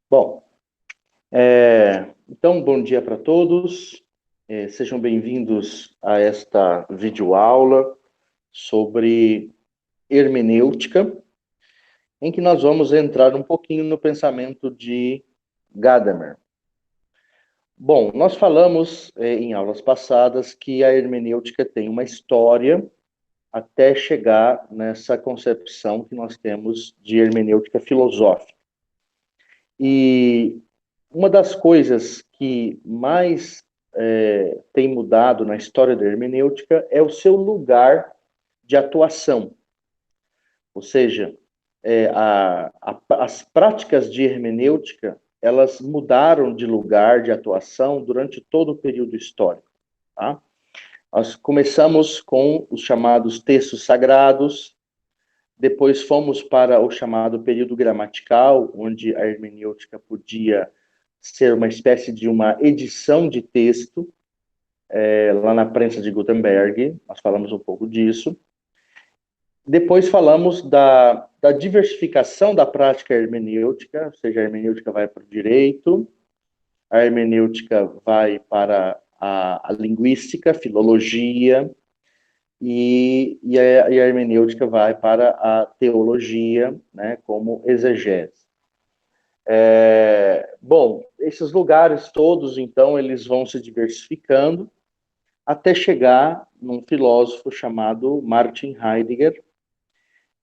Bom, então, bom dia para todos. Sejam bem-vindos a esta videoaula sobre hermenêutica, em que nós vamos entrar um pouquinho no pensamento de Gadamer. Bom, nós falamos em aulas passadas que a hermenêutica tem uma história até chegar nessa concepção que nós temos de hermenêutica filosófica. E uma das coisas que mais tem mudado na história da hermenêutica é o seu lugar de atuação. Ou seja, as práticas de hermenêutica, elas mudaram de lugar de atuação durante todo o período histórico. Tá? Nós começamos com os chamados textos sagrados, depois fomos para o chamado período gramatical, onde a hermenêutica podia ser uma espécie de uma edição de texto, lá na prensa de Gutenberg, nós falamos um pouco disso. Depois falamos da diversificação da prática hermenêutica, ou seja, a hermenêutica vai para o direito, a hermenêutica vai para a linguística, filologia, e a hermenêutica vai para a teologia, né, como exegese. Bom, esses lugares todos, então, eles vão se diversificando até chegar num filósofo chamado Martin Heidegger,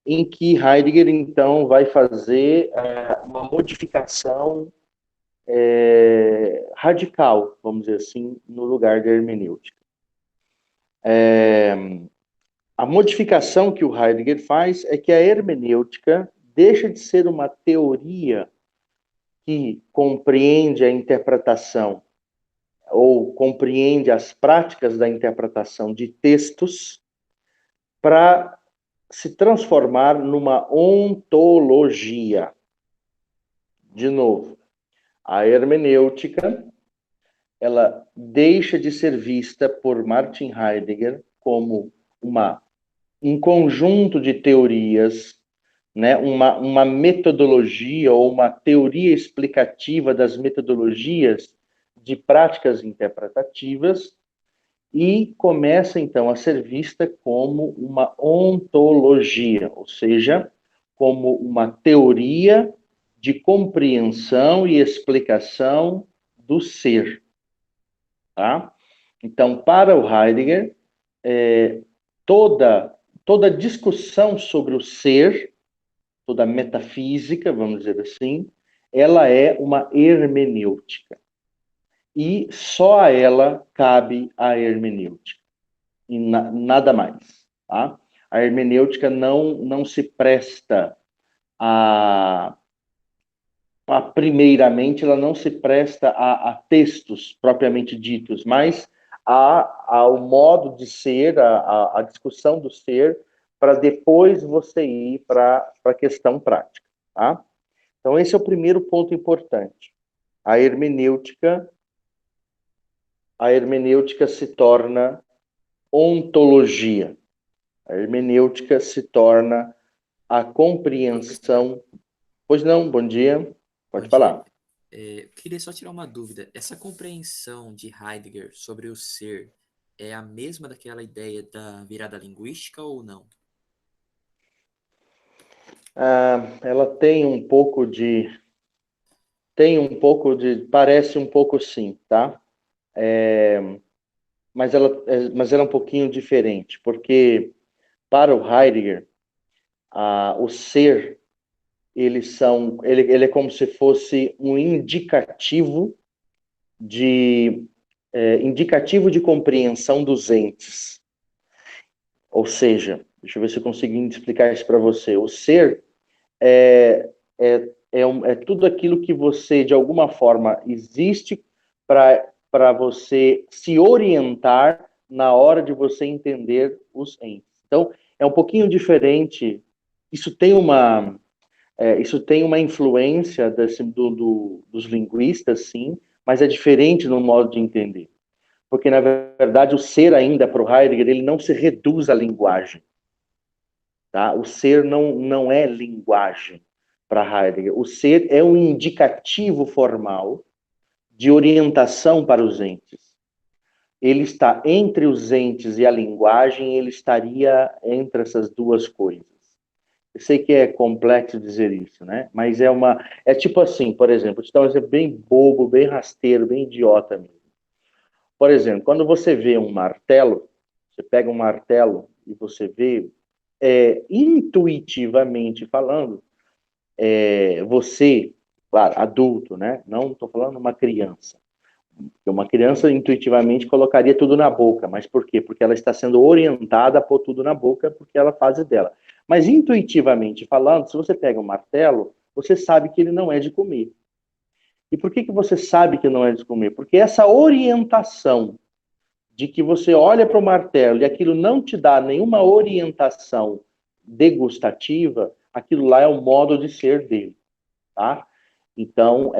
em que Heidegger, então, vai fazer uma modificação radical, vamos dizer assim, no lugar da hermenêutica. A modificação que o Heidegger faz é que a hermenêutica deixa de ser uma teoria que compreende a interpretação ou compreende as práticas da interpretação de textos para se transformar numa ontologia. De novo, a hermenêutica, ela deixa de ser vista por Martin Heidegger como um conjunto de teorias, né, uma metodologia ou uma teoria explicativa das metodologias de práticas interpretativas, e começa, então, a ser vista como uma ontologia, ou seja, como uma teoria de compreensão e explicação do ser. Tá? Então, para o Heidegger, toda discussão sobre o ser, toda metafísica, vamos dizer assim, ela é uma hermenêutica. E só a ela cabe a hermenêutica. E nada mais. Tá? A hermenêutica não se presta primeiramente, ela não se presta a textos propriamente ditos, mas ao modo de ser, a discussão do ser, para depois você ir para a questão prática. Tá? Então, esse é o primeiro ponto importante. A hermenêutica se torna ontologia. A hermenêutica se torna a Professor, compreensão. Pois não, bom dia. bom Pode dia. falar. Queria só tirar uma dúvida. Essa compreensão de Heidegger sobre o ser é a mesma daquela ideia da virada linguística ou não? Ela tem um pouco de. Parece um pouco sim, tá? Mas ela é um pouquinho diferente, porque para o Heidegger, o ser, ele é como se fosse um indicativo de compreensão dos entes. Ou seja, deixa eu ver se eu consigo explicar isso para você. O ser é tudo aquilo que você, de alguma forma, existe para você se orientar na hora de você entender os entes. Então, é um pouquinho diferente. Isso tem uma influência dos linguistas, sim, mas é diferente no modo de entender. Porque, na verdade, o ser ainda, para o Heidegger, ele não se reduz à linguagem. Tá? O ser não é linguagem. para Heidegger. O ser é um indicativo formal de orientação para os entes. Ele está entre os entes e a linguagem, ele estaria entre essas duas coisas. Eu sei que é complexo dizer isso, né? Mas é tipo assim, por exemplo, vou te dar um exemplo bem bobo, bem rasteiro, bem idiota mesmo. Por exemplo, quando você vê um martelo, você pega um martelo e você vê, intuitivamente falando, você, claro, adulto, né? Não estou falando uma criança. Porque uma criança intuitivamente colocaria tudo na boca, mas por quê? Porque ela está sendo orientada a pôr tudo na boca, porque ela faz dela. Mas intuitivamente falando, se você pega um martelo, você sabe que ele não é de comer. E por que você sabe que não é de comer? Porque essa orientação de que você olha para o martelo e aquilo não te dá nenhuma orientação degustativa, aquilo lá é o modo de ser dele, tá? Então,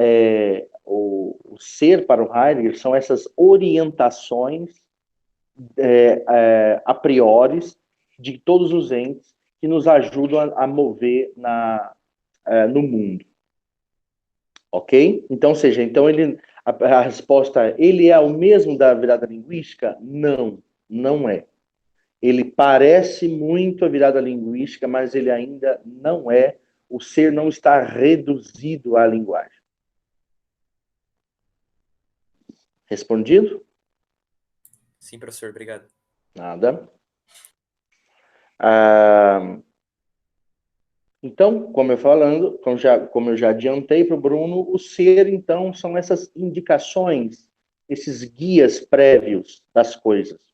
o ser para o Heidegger são essas orientações a priori de todos os entes que nos ajudam a mover no mundo. Ok? Então, ou seja, então a resposta é, ele é o mesmo da virada linguística? Não, não é. Ele parece muito a virada linguística, mas ele ainda não é. O ser não está reduzido à linguagem. Respondido? Sim, professor, obrigado. Nada. Então, como eu já adiantei para o Bruno, o ser, então, são essas indicações, esses guias prévios das coisas.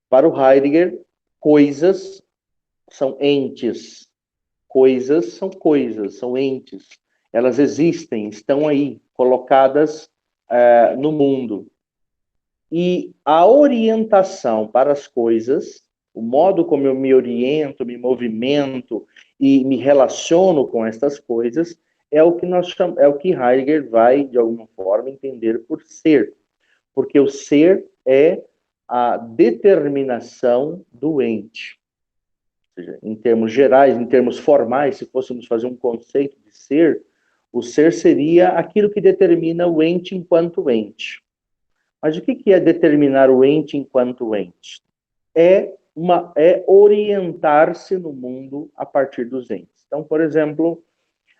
Para o Heidegger, coisas são entes. Coisas, são entes. Elas existem, estão aí, colocadas no mundo. E a orientação para as coisas, o modo como eu me oriento, me movimento e me relaciono com estas coisas, é o que Heidegger vai, de alguma forma, entender por ser. Porque o ser é a determinação do ente. Ou seja, em termos gerais, em termos formais, se fôssemos fazer um conceito de ser, o ser seria aquilo que determina o ente enquanto ente. Mas o que é determinar o ente enquanto ente? É orientar-se no mundo a partir dos entes. Então, por exemplo,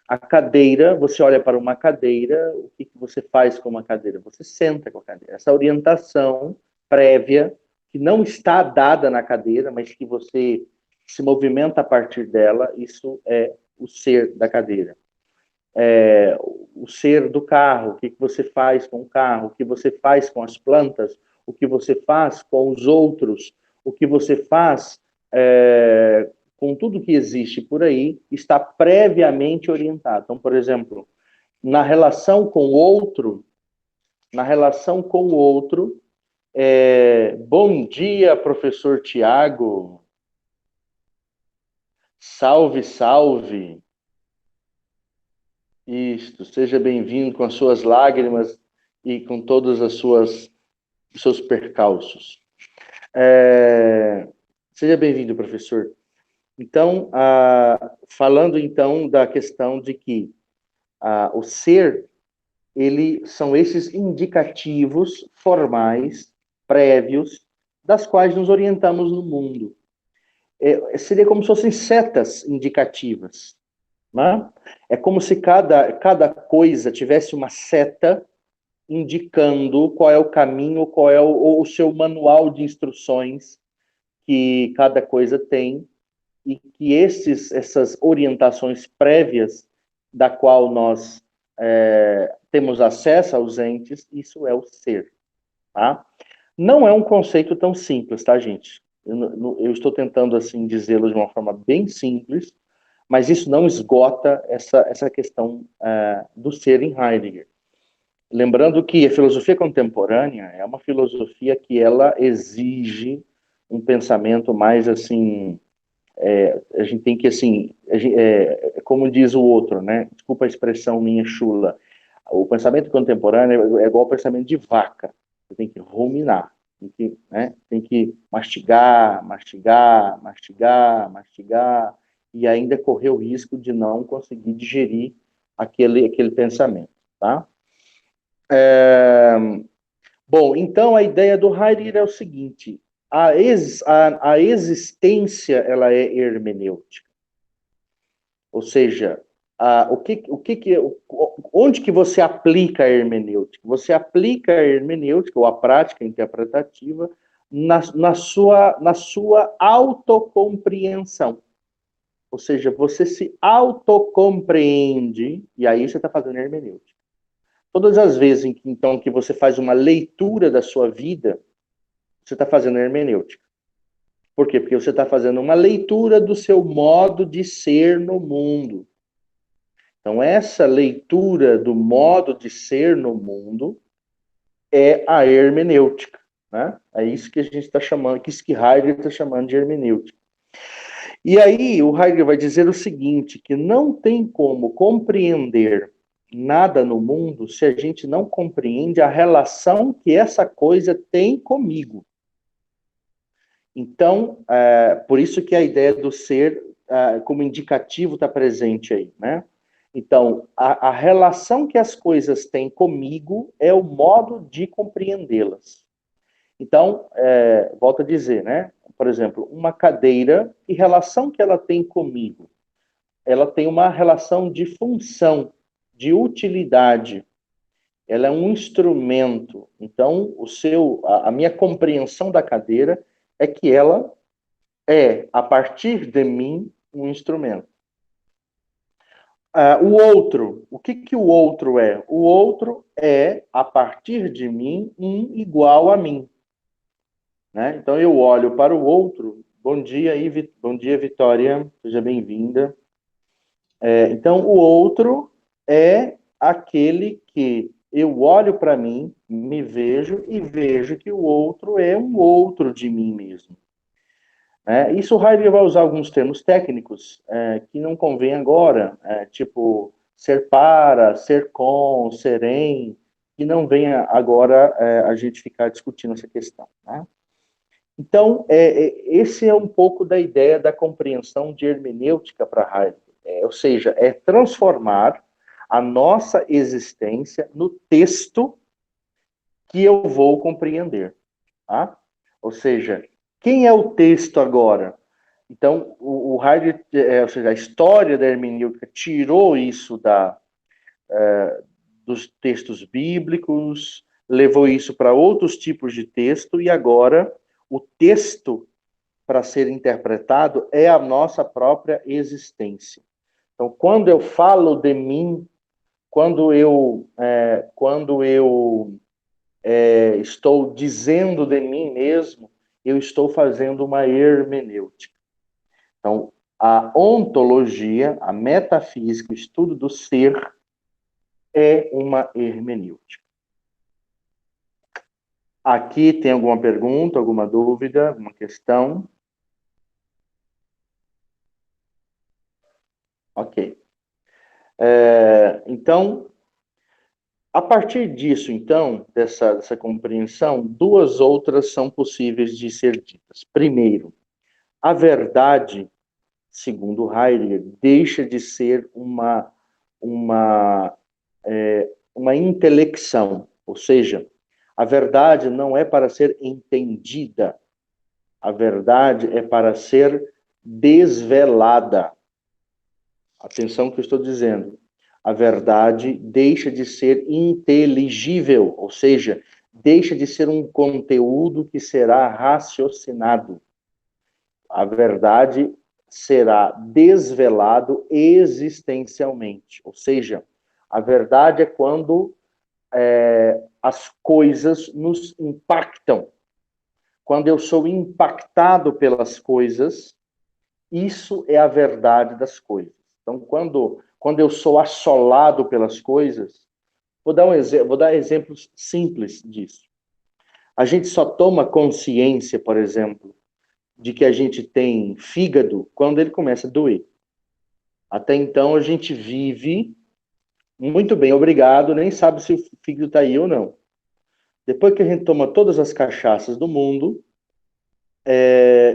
a cadeira, você olha para uma cadeira, o que você faz com uma cadeira? Você senta com a cadeira. Essa orientação prévia, que não está dada na cadeira, mas que você se movimenta a partir dela, isso é o ser da cadeira. O ser do carro, o que você faz com o carro, o que você faz com as plantas, o que você faz com os outros, o que você faz com tudo que existe por aí, está previamente orientado. Então, por exemplo, na relação com o outro, bom dia, professor Tiago, salve, salve. Isto, seja bem-vindo com as suas lágrimas e com todos os seus percalços. Seja bem-vindo, professor. Então, falando então da questão de que o ser, são esses indicativos formais, prévios, das quais nos orientamos no mundo. Seria como se fossem setas indicativas. Né? É como se cada coisa tivesse uma seta indicando qual é o caminho, qual é o seu manual de instruções que cada coisa tem, e que essas orientações prévias da qual nós temos acesso aos entes, isso é o ser. Tá? Não é um conceito tão simples, tá, gente? Eu estou tentando assim dizê-lo de uma forma bem simples, mas isso não esgota essa questão do ser em Heidegger. Lembrando que a filosofia contemporânea é uma filosofia que ela exige um pensamento mais assim, a gente tem que assim, como diz o outro, né? Desculpa a expressão minha chula, o pensamento contemporâneo é igual ao pensamento de vaca, você tem que ruminar, tem que mastigar, mastigar, mastigar, mastigar, e ainda correr o risco de não conseguir digerir aquele pensamento, tá? Bom, então a ideia do Heidegger é o seguinte: a existência ela é hermenêutica, ou seja, onde que você aplica a hermenêutica? Você aplica a hermenêutica ou a prática interpretativa na sua autocompreensão. Ou seja, você se autocompreende, e aí você está fazendo hermenêutica. Todas as vezes então, que você faz uma leitura da sua vida, você está fazendo hermenêutica. Por quê? Porque você está fazendo uma leitura do seu modo de ser no mundo. Então, essa leitura do modo de ser no mundo é a hermenêutica, né? É isso que a gente está chamando, que Heidegger está chamando de hermenêutica. E aí, o Heidegger vai dizer o seguinte, que não tem como compreender nada no mundo se a gente não compreende a relação que essa coisa tem comigo. Então, por isso que a ideia do ser como indicativo está presente aí, né? Então, a relação que as coisas têm comigo é o modo de compreendê-las. Então, volto a dizer, né? Por exemplo, uma cadeira, que relação que ela tem comigo? Ela tem uma relação de função, de utilidade. Ela é um instrumento. Então, a minha compreensão da cadeira é que ela é, a partir de mim, um instrumento. O outro, o que o outro é? O outro é, a partir de mim, um igual a mim. Né? Então, eu olho para o outro. Bom dia, bom dia, Vitória. Seja bem-vinda. Então, o outro é aquele que eu olho para mim, me vejo e vejo que o outro é um outro de mim mesmo. Isso o Heidegger vai usar alguns termos técnicos que não convém agora, tipo ser para, ser com, ser em, que não venha agora a gente ficar discutindo essa questão. Né? Então, esse é um pouco da ideia da compreensão de hermenêutica para Heidegger, ou seja, é transformar a nossa existência no texto que eu vou compreender. Tá? Ou seja, quem é o texto agora? Então, o Heidegger, ou seja, a história da hermenêutica tirou isso dos textos bíblicos, levou isso para outros tipos de texto, e agora o texto para ser interpretado é a nossa própria existência. Então, quando eu falo de mim, quando eu estou dizendo de mim mesmo, eu estou fazendo uma hermenêutica. Então, a ontologia, a metafísica, o estudo do ser, é uma hermenêutica. Aqui tem alguma pergunta, alguma dúvida, alguma questão? Ok. Então, a partir disso, então, dessa compreensão, duas outras são possíveis de ser ditas. Primeiro, a verdade, segundo Heidegger, deixa de ser uma intelecção, ou seja, a verdade não é para ser entendida, a verdade é para ser desvelada. Atenção que eu estou dizendo. A verdade deixa de ser inteligível, ou seja, deixa de ser um conteúdo que será raciocinado. A verdade será desvelado existencialmente, ou seja, a verdade é quando as coisas nos impactam. Quando eu sou impactado pelas coisas, isso é a verdade das coisas. Então, quando eu sou assolado pelas coisas, vou dar exemplos simples disso. A gente só toma consciência, por exemplo, de que a gente tem fígado quando ele começa a doer. Até então, a gente vive muito bem, obrigado, nem sabe se o fígado está aí ou não. Depois que a gente toma todas as cachaças do mundo,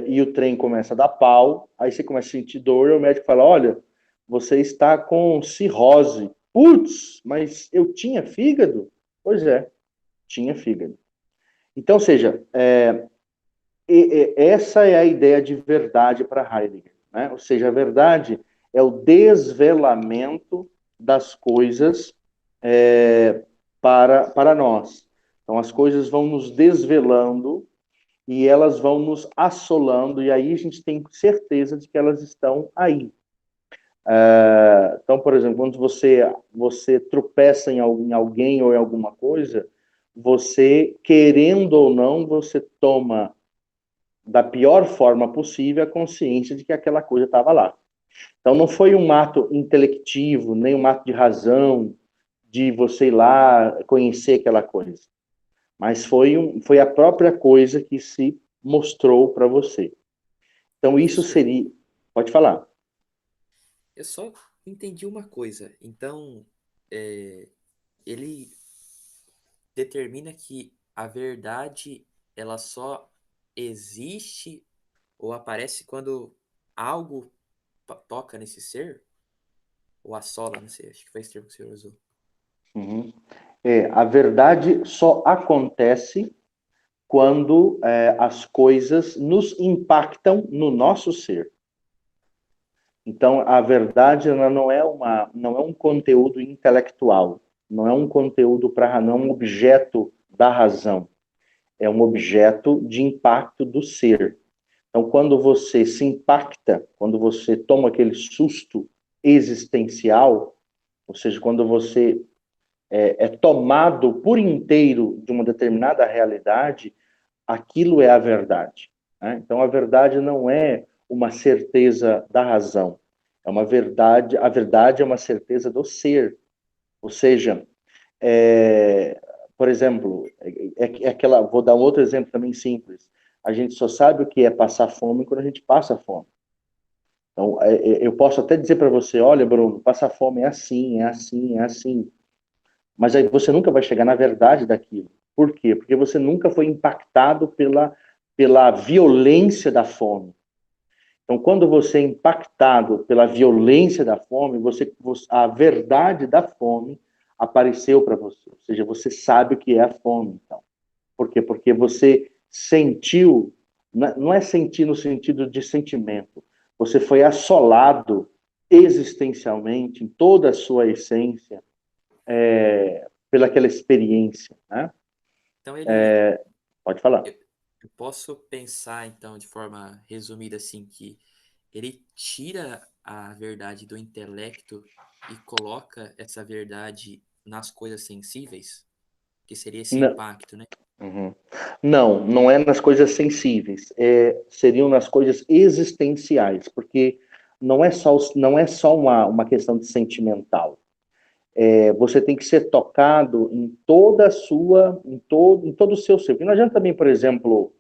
e o trem começa a dar pau, aí você começa a sentir dor, e o médico fala, olha, você está com cirrose. Putz, mas eu tinha fígado? Pois é, tinha fígado. Então, ou seja, essa é a ideia de verdade para Heidegger, né? Ou seja, a verdade é o desvelamento das coisas para nós. Então, as coisas vão nos desvelando e elas vão nos assolando, e aí a gente tem certeza de que elas estão aí. Então, por exemplo, quando você tropeça em alguém ou em alguma coisa, você, querendo ou não, você toma da pior forma possível a consciência de que aquela coisa estava lá. Então, não foi um ato intelectivo, nem um ato de razão, de você ir lá conhecer aquela coisa. Mas foi a própria coisa que se mostrou para você. Então, isso Professor, seria... Pode falar. eu só entendi uma coisa. Então, ele determina que a verdade ela só existe ou aparece quando algo toca nesse ser? Ou assola, não sei, acho que foi esse termo que o senhor usou. Uhum. A verdade só acontece quando as coisas nos impactam no nosso ser. Então, a verdade ela não é um conteúdo intelectual, não é um conteúdo não é um objeto da razão, é um objeto de impacto do ser. Então, quando você se impacta, quando você toma aquele susto existencial, ou seja, quando você é tomado por inteiro de uma determinada realidade, aquilo é a verdade, né? Então, a verdade não é uma certeza da razão, é uma verdade, a verdade é uma certeza do ser. Ou seja, é, por exemplo, aquela, vou dar um outro exemplo também simples. A gente só sabe o que é passar fome quando a gente passa fome. Então, eu posso até dizer para você, olha, Bruno, passar fome é assim, é assim, é assim. Mas aí você nunca vai chegar na verdade daquilo. Por quê? Porque você nunca foi impactado pela violência da fome. Então, quando você é impactado pela violência da fome, a verdade da fome apareceu para você. Ou seja, você sabe o que é a fome. Então. Por quê? Porque você sentiu, não é sentir no sentido de sentimento, você foi assolado existencialmente, em toda a sua essência, pelaquela experiência. Né? Então ele, Pode falar. eu, eu posso pensar então de forma resumida assim que ele tira a verdade do intelecto e coloca essa verdade nas coisas sensíveis, que seria esse Não, impacto, né? uhum. Não é nas coisas sensíveis, seriam nas coisas existenciais, porque não é só uma questão de sentimental. Você tem que ser tocado em toda a sua, em todo o seu ser. Porque não adianta também, por exemplo,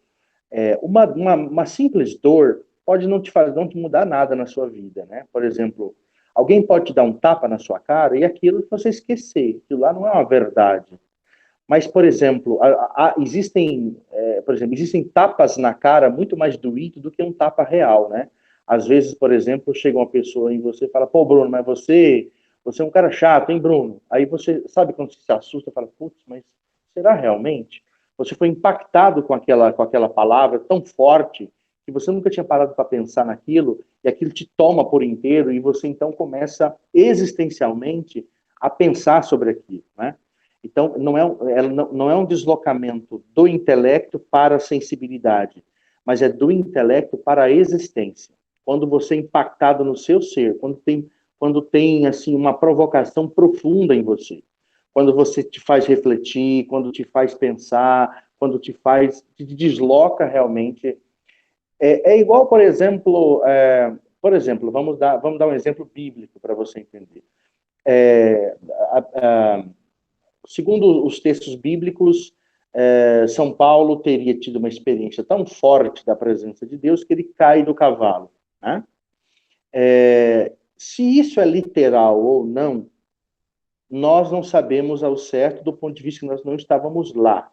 uma simples dor pode não te fazer, não te mudar nada na sua vida, né? Por exemplo, alguém pode te dar um tapa na sua cara e aquilo você esquecer, aquilo lá não é uma verdade. Mas, por exemplo, existem tapas na cara muito mais doído do que um tapa real, né? Às vezes, por exemplo, chega uma pessoa em você e fala, pô, Bruno, mas você é um cara chato, hein, Bruno? Aí você, sabe quando você se assusta, fala, putz, mas será realmente? Você foi impactado com aquela palavra tão forte que você nunca tinha parado para pensar naquilo e aquilo te toma por inteiro e você então começa existencialmente a pensar sobre aquilo, né? Então, não é um deslocamento do intelecto para a sensibilidade, mas é do intelecto para a existência. Quando você é impactado no seu ser, quando tem assim, uma provocação profunda em você, quando você te faz refletir, quando te faz pensar, quando te desloca realmente. É igual, por exemplo, vamos dar um exemplo bíblico para você entender. É, a, a, Segundo os textos bíblicos, São Paulo teria tido uma experiência tão forte da presença de Deus que ele cai do cavalo. Né? Se isso é literal ou não, nós não sabemos ao certo do ponto de vista que nós não estávamos lá.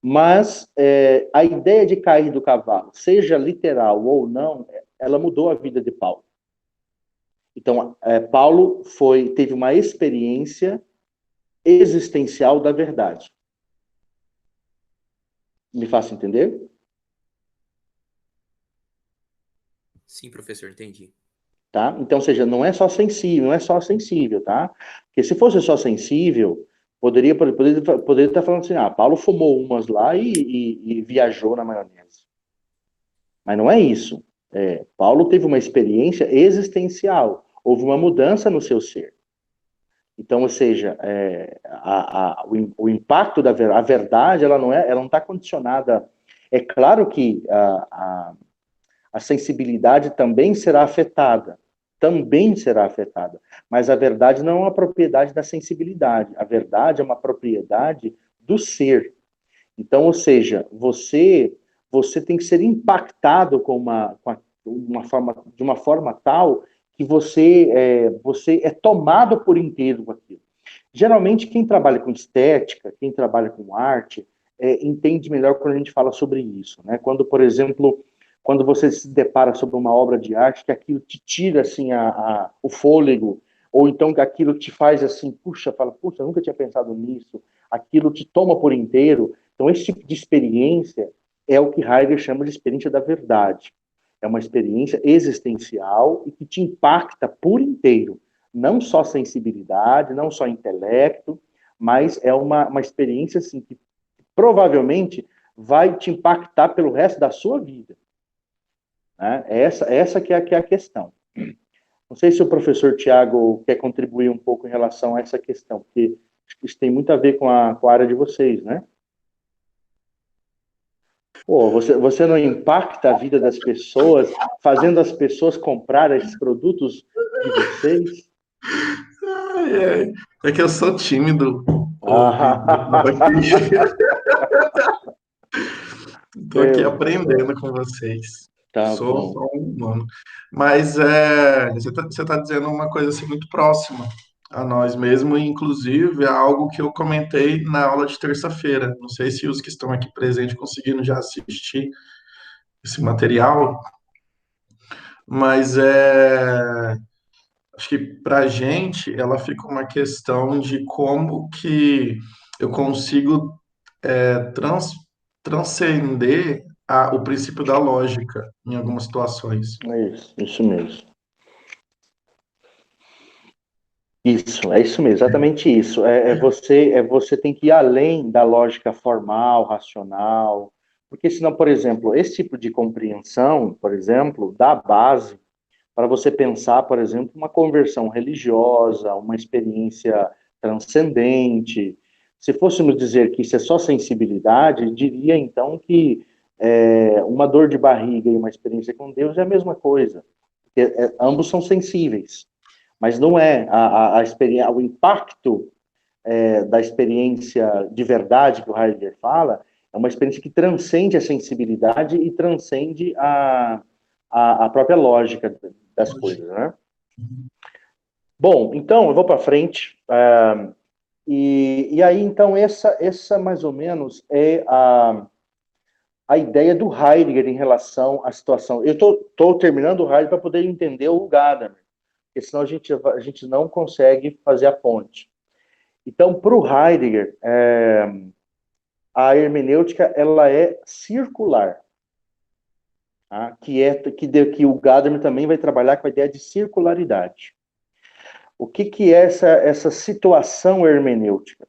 Mas a ideia de cair do cavalo, seja literal ou não, ela mudou a vida de Paulo. Então, Paulo teve uma experiência existencial da verdade. Me faço entender? Sim, professor, entendi. Tá? Então, ou seja, não é só sensível, tá? Porque se fosse só sensível, poderia estar falando assim, Paulo fumou umas lá e viajou na maionese. Mas não é isso. Paulo teve uma experiência existencial, houve uma mudança no seu ser. Então, ou seja, o impacto a verdade, ela não está condicionada. É claro que a sensibilidade também será afetada, mas a verdade não é uma propriedade da sensibilidade, a verdade é uma propriedade do ser. Então, ou seja, você tem que ser impactado de uma forma tal que você é tomado por inteiro com aquilo. Geralmente, quem trabalha com estética, quem trabalha com arte, entende melhor quando a gente fala sobre isso, né? Quando, por exemplo, quando você se depara sobre uma obra de arte, que aquilo te tira assim o fôlego, ou então que aquilo te faz assim, puxa, eu nunca tinha pensado nisso, aquilo te toma por inteiro. Então, esse tipo de experiência é o que Heidegger chama de experiência da verdade. É uma experiência existencial e que te impacta por inteiro. Não só sensibilidade, não só intelecto, mas é uma experiência assim, que provavelmente vai te impactar pelo resto da sua vida. Né? Essa que é a questão. Não sei se o professor Tiago quer contribuir um pouco em relação a essa questão, porque isso tem muito a ver com a área de vocês, né? Pô, você não impacta a vida das pessoas, fazendo as pessoas comprar esses produtos de vocês? Ai, ai. É que eu sou tímido, ouvido. Ah, Estou aqui meu aprendendo Deus. com vocês. Tá Sou bom. só um humano. Mas você tá dizendo uma coisa assim, muito próxima a nós mesmo, e inclusive é algo que eu comentei na aula de terça-feira. Não sei se os que estão aqui presentes conseguiram já assistir esse material, mas acho que para a gente ela fica uma questão de como que eu consigo trans, transcender o princípio da lógica em algumas situações. É isso mesmo. É isso mesmo, exatamente isso. Você tem que ir além da lógica formal, racional, porque senão, por exemplo, esse tipo de compreensão, por exemplo, dá base para você pensar, por exemplo, uma conversão religiosa, uma experiência transcendente. Se fôssemos dizer que isso é só sensibilidade, diria então que uma dor de barriga e uma experiência com Deus é a mesma coisa. Ambos são sensíveis, mas não é a experiência, o impacto da experiência de verdade que o Heidegger fala é uma experiência que transcende a sensibilidade e transcende a própria lógica das coisas, né? Bom, então eu vou para frente. E aí, então, essa mais ou menos é a ideia do Heidegger em relação à situação. Eu estou terminando o Heidegger para poder entender o Gadamer, porque senão a gente não consegue fazer a ponte. Então, para o Heidegger, a hermenêutica ela é circular, tá? Que o Gadamer também vai trabalhar com a ideia de circularidade. O que é essa situação hermenêutica?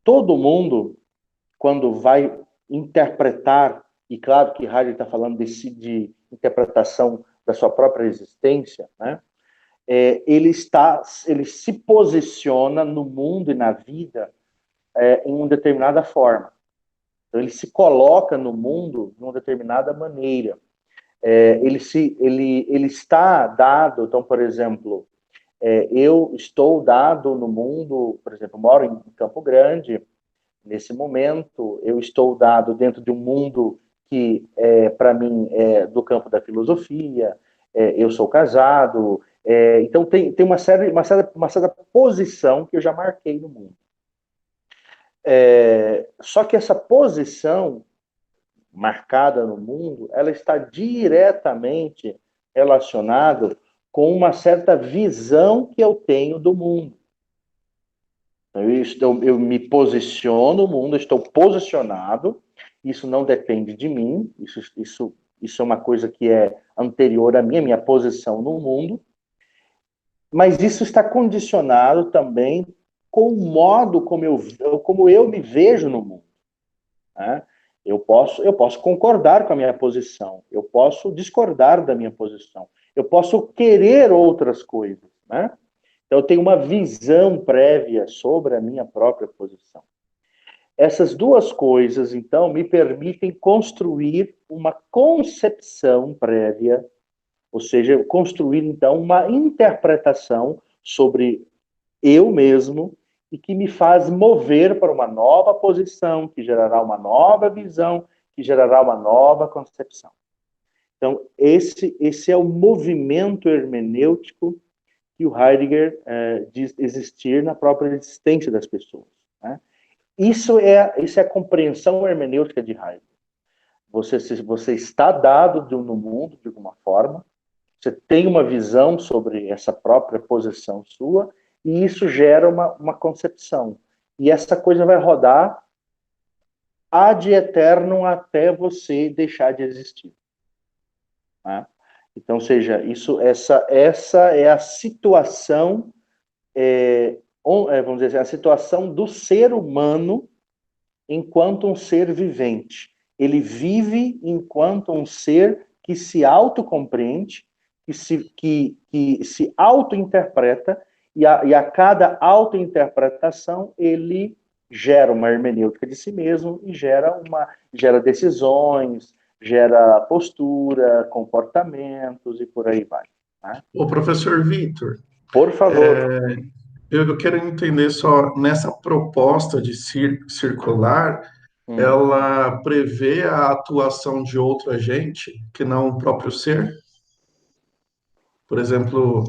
Todo mundo, quando vai interpretar, e claro que Heidegger está falando de interpretação da sua própria existência, né? Ele se posiciona no mundo e na vida em uma determinada forma. Então, ele se coloca no mundo de uma determinada maneira. Ele está dado, então, por exemplo, eu estou dado no mundo, por exemplo, moro em Campo Grande, nesse momento, eu estou dado dentro de um mundo que, para mim, é do campo da filosofia, eu sou casado, então tem uma certa posição que eu já marquei no mundo. Só que essa posição marcada no mundo, ela está diretamente relacionada com uma certa visão que eu tenho do mundo. Eu me posiciono no mundo, estou posicionado, isso não depende de mim, isso é uma coisa que é anterior à minha posição no mundo, mas isso está condicionado também com o modo como eu me vejo no mundo. Né? Eu posso concordar com a minha posição, eu posso discordar da minha posição, eu posso querer outras coisas, né? Então, eu tenho uma visão prévia sobre a minha própria posição. Essas duas coisas, então, me permitem construir uma concepção prévia, ou seja, construir, então, uma interpretação sobre eu mesmo e que me faz mover para uma nova posição, que gerará uma nova visão, que gerará uma nova concepção. Então, esse é o movimento hermenêutico que o Heidegger diz existir na própria existência das pessoas. Né? Isso é a compreensão hermenêutica de Heidegger. Você está dado no mundo de alguma forma, você tem uma visão sobre essa própria posição sua, e isso gera uma concepção. E essa coisa vai rodar ad eternum até você deixar de existir. Né? Então, seja, essa é a situação, vamos dizer assim, a situação do ser humano enquanto um ser vivente. Ele vive enquanto um ser que se autocompreende, que se auto-interpreta, e a cada auto-interpretação ele gera uma hermenêutica de si mesmo e gera decisões, gera postura, comportamentos e por aí vai. Né? Ô, professor Vitor, Por favor. Eu quero entender só, nessa proposta de circular, ela prevê a atuação de outro agente que não o próprio ser? Por exemplo,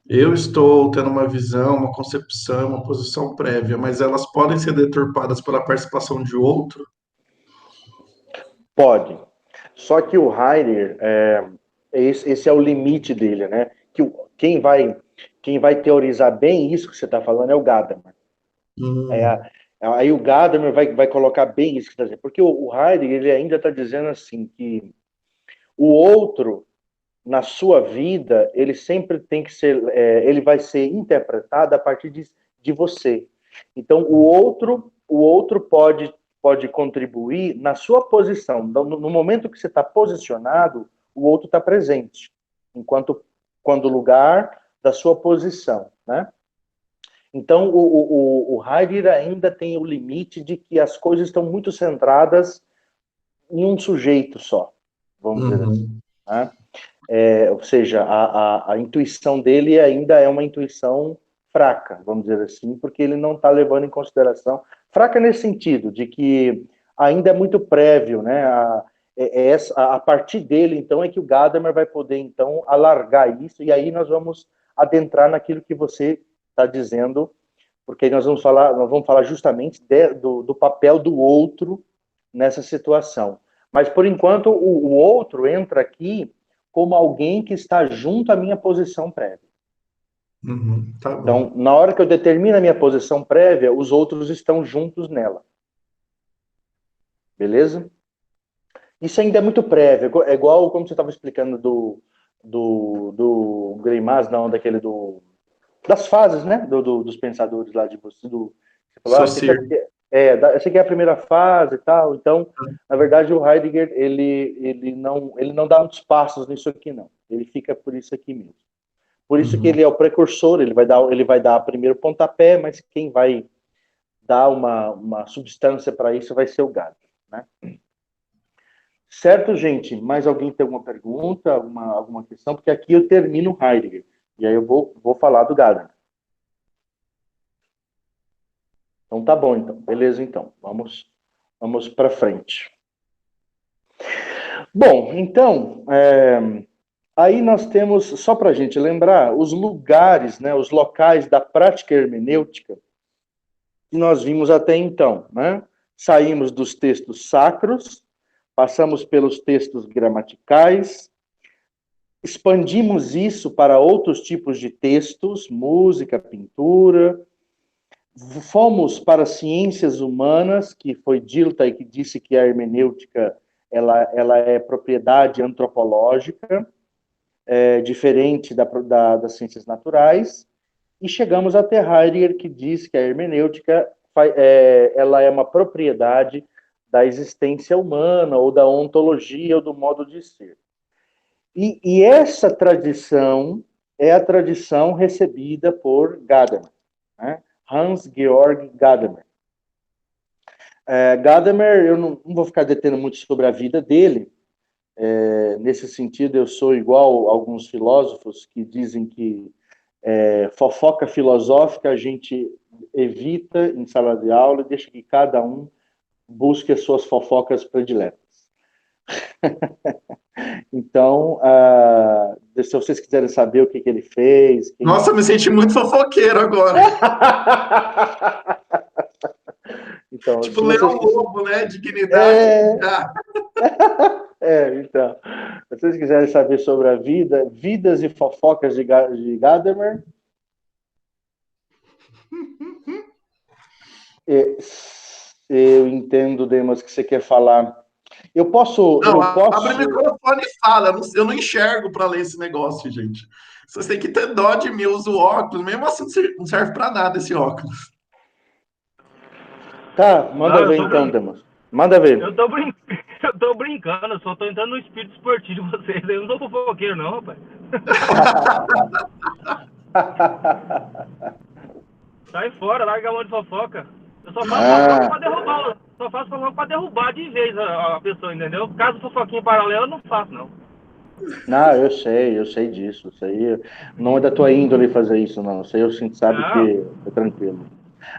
eu estou tendo uma visão, uma concepção, uma posição prévia, mas elas podem ser deturpadas pela participação de outro? Pode. Só que o Heidegger, esse é o limite dele, né? Que quem vai teorizar bem isso que você está falando é o Gadamer. Aí o Gadamer vai colocar bem isso que você está dizendo. Porque o Heidegger ele ainda está dizendo assim que o outro, na sua vida, ele sempre tem que ser, ele vai ser interpretado a partir de você. Então, o outro pode contribuir na sua posição. No momento que você está posicionado, o outro está presente, quando lugar da sua posição, né? Então, o Heidegger ainda tem o limite de que as coisas estão muito centradas em um sujeito só, vamos dizer assim. Né? Ou seja, a intuição dele ainda é uma intuição fraca, vamos dizer assim, porque ele não está levando em consideração, fraca nesse sentido, de que ainda é muito prévio, né? A partir dele, então, é que o Gadamer vai poder, então, alargar isso, e aí nós vamos adentrar naquilo que você está dizendo, porque aí nós vamos falar justamente do papel do outro nessa situação. Mas, por enquanto, o outro entra aqui como alguém que está junto à minha posição prévia. Tá bom. Então, na hora que eu determino a minha posição prévia, os outros estão juntos nela. Beleza? Isso ainda é muito prévio. É igual como você estava explicando do Greimas, não, das fases, né? Dos pensadores lá de você. Você falou, essa aqui é a primeira fase e tal. Então, na verdade, o Heidegger, ele não dá muitos passos nisso aqui, não. Ele fica por isso aqui mesmo. Por isso que ele é o precursor, ele vai dar primeiro pontapé, mas quem vai dar uma substância para isso vai ser o Gadamer, né? Certo, gente? Mais alguém tem alguma pergunta, alguma questão? Porque aqui eu termino o Heidegger, e aí eu vou falar do Gadamer. Então tá bom, então. Beleza, então. Vamos para frente. Bom, então, aí nós temos, só para a gente lembrar, os lugares, né, os locais da prática hermenêutica, que nós vimos até então, né? Saímos dos textos sacros, passamos pelos textos gramaticais, expandimos isso para outros tipos de textos, música, pintura, fomos para ciências humanas, que foi Dilthey que disse que a hermenêutica ela é propriedade antropológica, diferente das ciências naturais, e chegamos até Heidegger, que diz que a hermenêutica ela é uma propriedade da existência humana, ou da ontologia, ou do modo de ser. E essa tradição é a tradição recebida por Gadamer, né? Hans-Georg Gadamer. Gadamer, eu não vou ficar detendo muito sobre a vida dele. Nesse sentido, eu sou igual a alguns filósofos que dizem que fofoca filosófica a gente evita em sala de aula e deixa que cada um busque as suas fofocas prediletas. Então, se vocês quiserem saber o que ele fez... Nossa, eu me senti muito fofoqueiro agora. Então, tipo Leão Lobo, né? Dignidade. Então, se vocês quiserem saber sobre a vida, vidas e fofocas de Gadamer, eu entendo, Demas, que você quer falar. Eu posso... Abre o microfone e fala. Eu não enxergo para ler esse negócio, gente. Vocês têm que ter dó de mim, eu uso óculos. Mesmo assim, não serve para nada esse óculos. Tá, manda ver então, Demas. Manda ver. Eu tô brincando, eu só tô entrando no espírito esportivo de vocês. Eu não sou fofoqueiro, não, rapaz. Sai fora, larga a mão de fofoca. Eu só faço fofoca pra derrubar. Só faço fofoca pra derrubar de vez a pessoa, entendeu? Caso fofoquinha paralela, eu não faço, não. Não, eu sei disso. Isso aí não é da tua índole fazer isso, não. Isso aí a gente sabe que é tranquilo.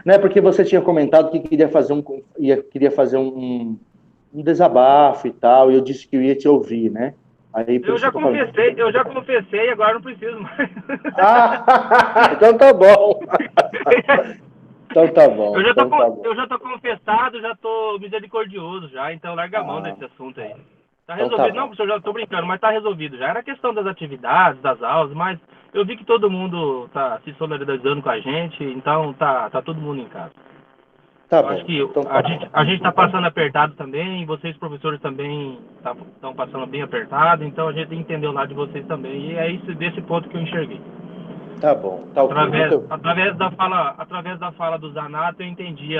Não é porque você tinha comentado que queria fazer um desabafo e tal, e eu disse que eu ia te ouvir, né? Aí, eu já confessei, agora não preciso mais. Então tá bom. Então tá bom. Eu já tô confessado, já tô misericordioso já, então larga a mão desse assunto aí. Tá resolvido, então tá, não, professor, já tô brincando, mas tá resolvido já. Era questão das atividades, das aulas, mas eu vi que todo mundo tá se solidarizando com a gente, então tá todo mundo em casa. Tá bom. Acho que então, a gente tá passando apertado também, vocês professores também estão passando bem apertado, então a gente entendeu lá de vocês também, e é isso, desse ponto que eu enxerguei. Tá bom, tá através da fala do Zanato, eu entendi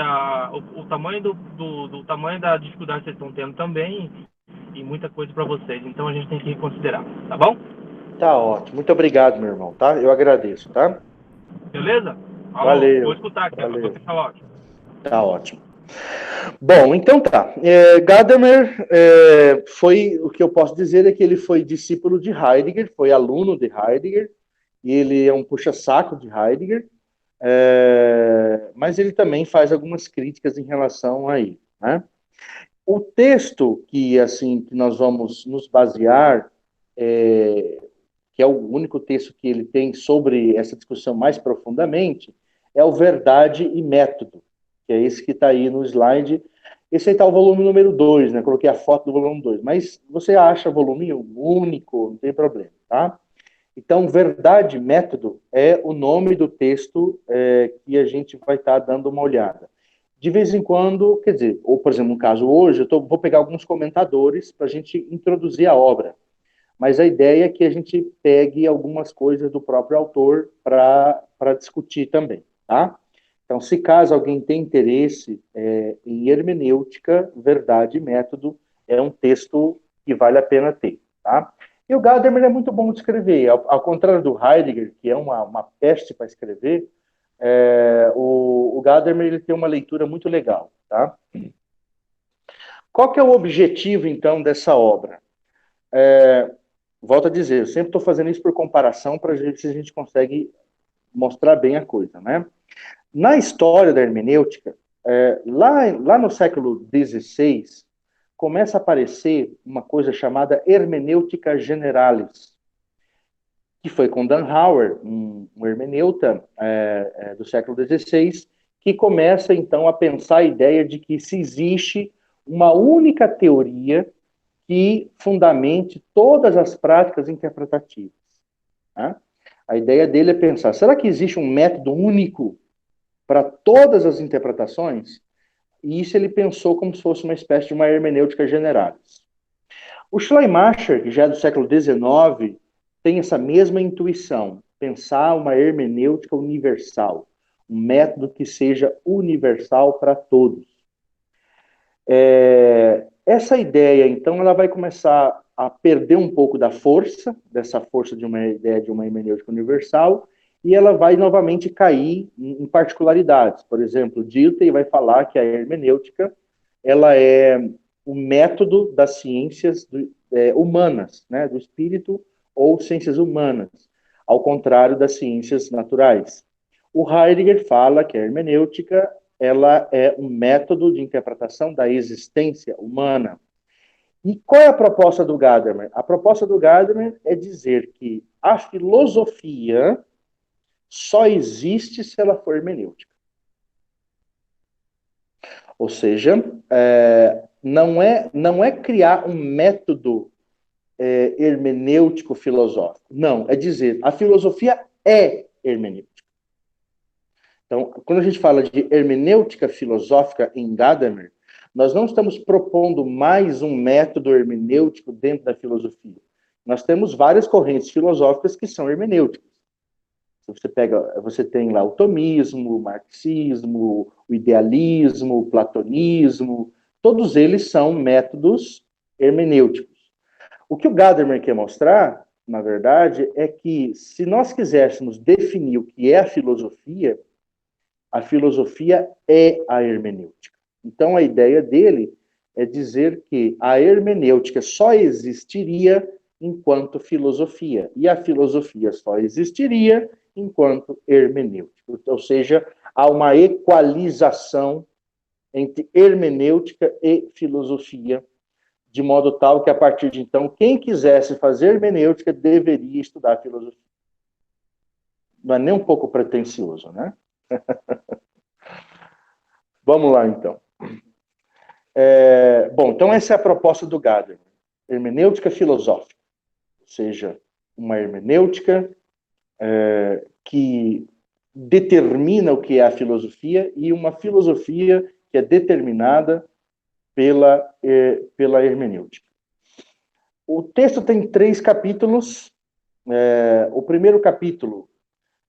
o tamanho do tamanho da dificuldade que vocês estão tendo também, e muita coisa para vocês, então a gente tem que reconsiderar, tá bom? Tá ótimo, muito obrigado, meu irmão, tá? Eu agradeço, tá? Beleza? Valeu. Vou escutar aqui, valeu. Tá ótimo. Tá ótimo. Bom, então tá. Gadamer foi, o que eu posso dizer é que ele foi discípulo de Heidegger, foi aluno de Heidegger, e ele é um puxa-saco de Heidegger, mas ele também faz algumas críticas em relação a ele, né? O texto que nós vamos nos basear, que é o único texto que ele tem sobre essa discussão mais profundamente, é o Verdade e Método, que é esse que está aí no slide. Esse aí está o volume número 2, né? Coloquei a foto do volume 2, mas você acha volume único, não tem problema, tá? Então, Verdade e Método é o nome do texto que a gente vai estar dando uma olhada. De vez em quando, quer dizer, ou por exemplo, no caso hoje, vou pegar alguns comentadores para a gente introduzir a obra. Mas a ideia é que a gente pegue algumas coisas do próprio autor para discutir também, tá? Então, se caso alguém tem interesse em hermenêutica, Verdade e Método é um texto que vale a pena ter, tá? E o Gadamer é muito bom de escrever, ao contrário do Heidegger, que é uma peste para escrever, o Gadamer ele tem uma leitura muito legal, tá? Qual que é o objetivo, então, dessa obra? Volto a dizer, eu sempre estou fazendo isso por comparação para ver se a gente consegue mostrar bem a coisa, né? Na história da hermenêutica, lá no século XVI, começa a aparecer uma coisa chamada hermenêutica generalis, que foi com Dan Hauer, um hermeneuta do século XVI, que começa, então, a pensar a ideia de que se existe uma única teoria que fundamente todas as práticas interpretativas. Né? A ideia dele é pensar, será que existe um método único para todas as interpretações? E isso ele pensou como se fosse uma espécie de uma hermenêutica generalis. O Schleiermacher, que já é do século XIX, tem essa mesma intuição, pensar uma hermenêutica universal, um método que seja universal para todos. Essa ideia, então, ela vai começar a perder um pouco da força, dessa força de uma ideia de uma hermenêutica universal, e ela vai novamente cair em particularidades. Por exemplo, Dilthey vai falar que a hermenêutica ela é o método das ciências humanas, né, do espírito ou ciências humanas, ao contrário das ciências naturais. O Heidegger fala que a hermenêutica ela é um método de interpretação da existência humana. E qual é a proposta do Gadamer? A proposta do Gadamer é dizer que a filosofia só existe se ela for hermenêutica. Ou seja, não é criar um método hermenêutico filosófico. Não, é dizer, a filosofia é hermenêutica. Então, quando a gente fala de hermenêutica filosófica em Gadamer, nós não estamos propondo mais um método hermenêutico dentro da filosofia. Nós temos várias correntes filosóficas que são hermenêuticas. Você tem lá o tomismo, o marxismo, o idealismo, o platonismo, todos eles são métodos hermenêuticos. O que o Gadamer quer mostrar, na verdade, é que se nós quiséssemos definir o que é a filosofia é a hermenêutica. Então, a ideia dele é dizer que a hermenêutica só existiria enquanto filosofia, e a filosofia só existiria enquanto hermenêutica. Ou seja, há uma equalização entre hermenêutica e filosofia, de modo tal que, a partir de então, quem quisesse fazer hermenêutica deveria estudar filosofia. Não é nem um pouco pretensioso, né? Vamos lá, então. Então essa é a proposta do Gadamer. Hermenêutica filosófica. Ou seja, uma hermenêutica que determina o que é a filosofia e uma filosofia que é determinada pela hermenêutica. O texto tem 3 capítulos. O primeiro capítulo,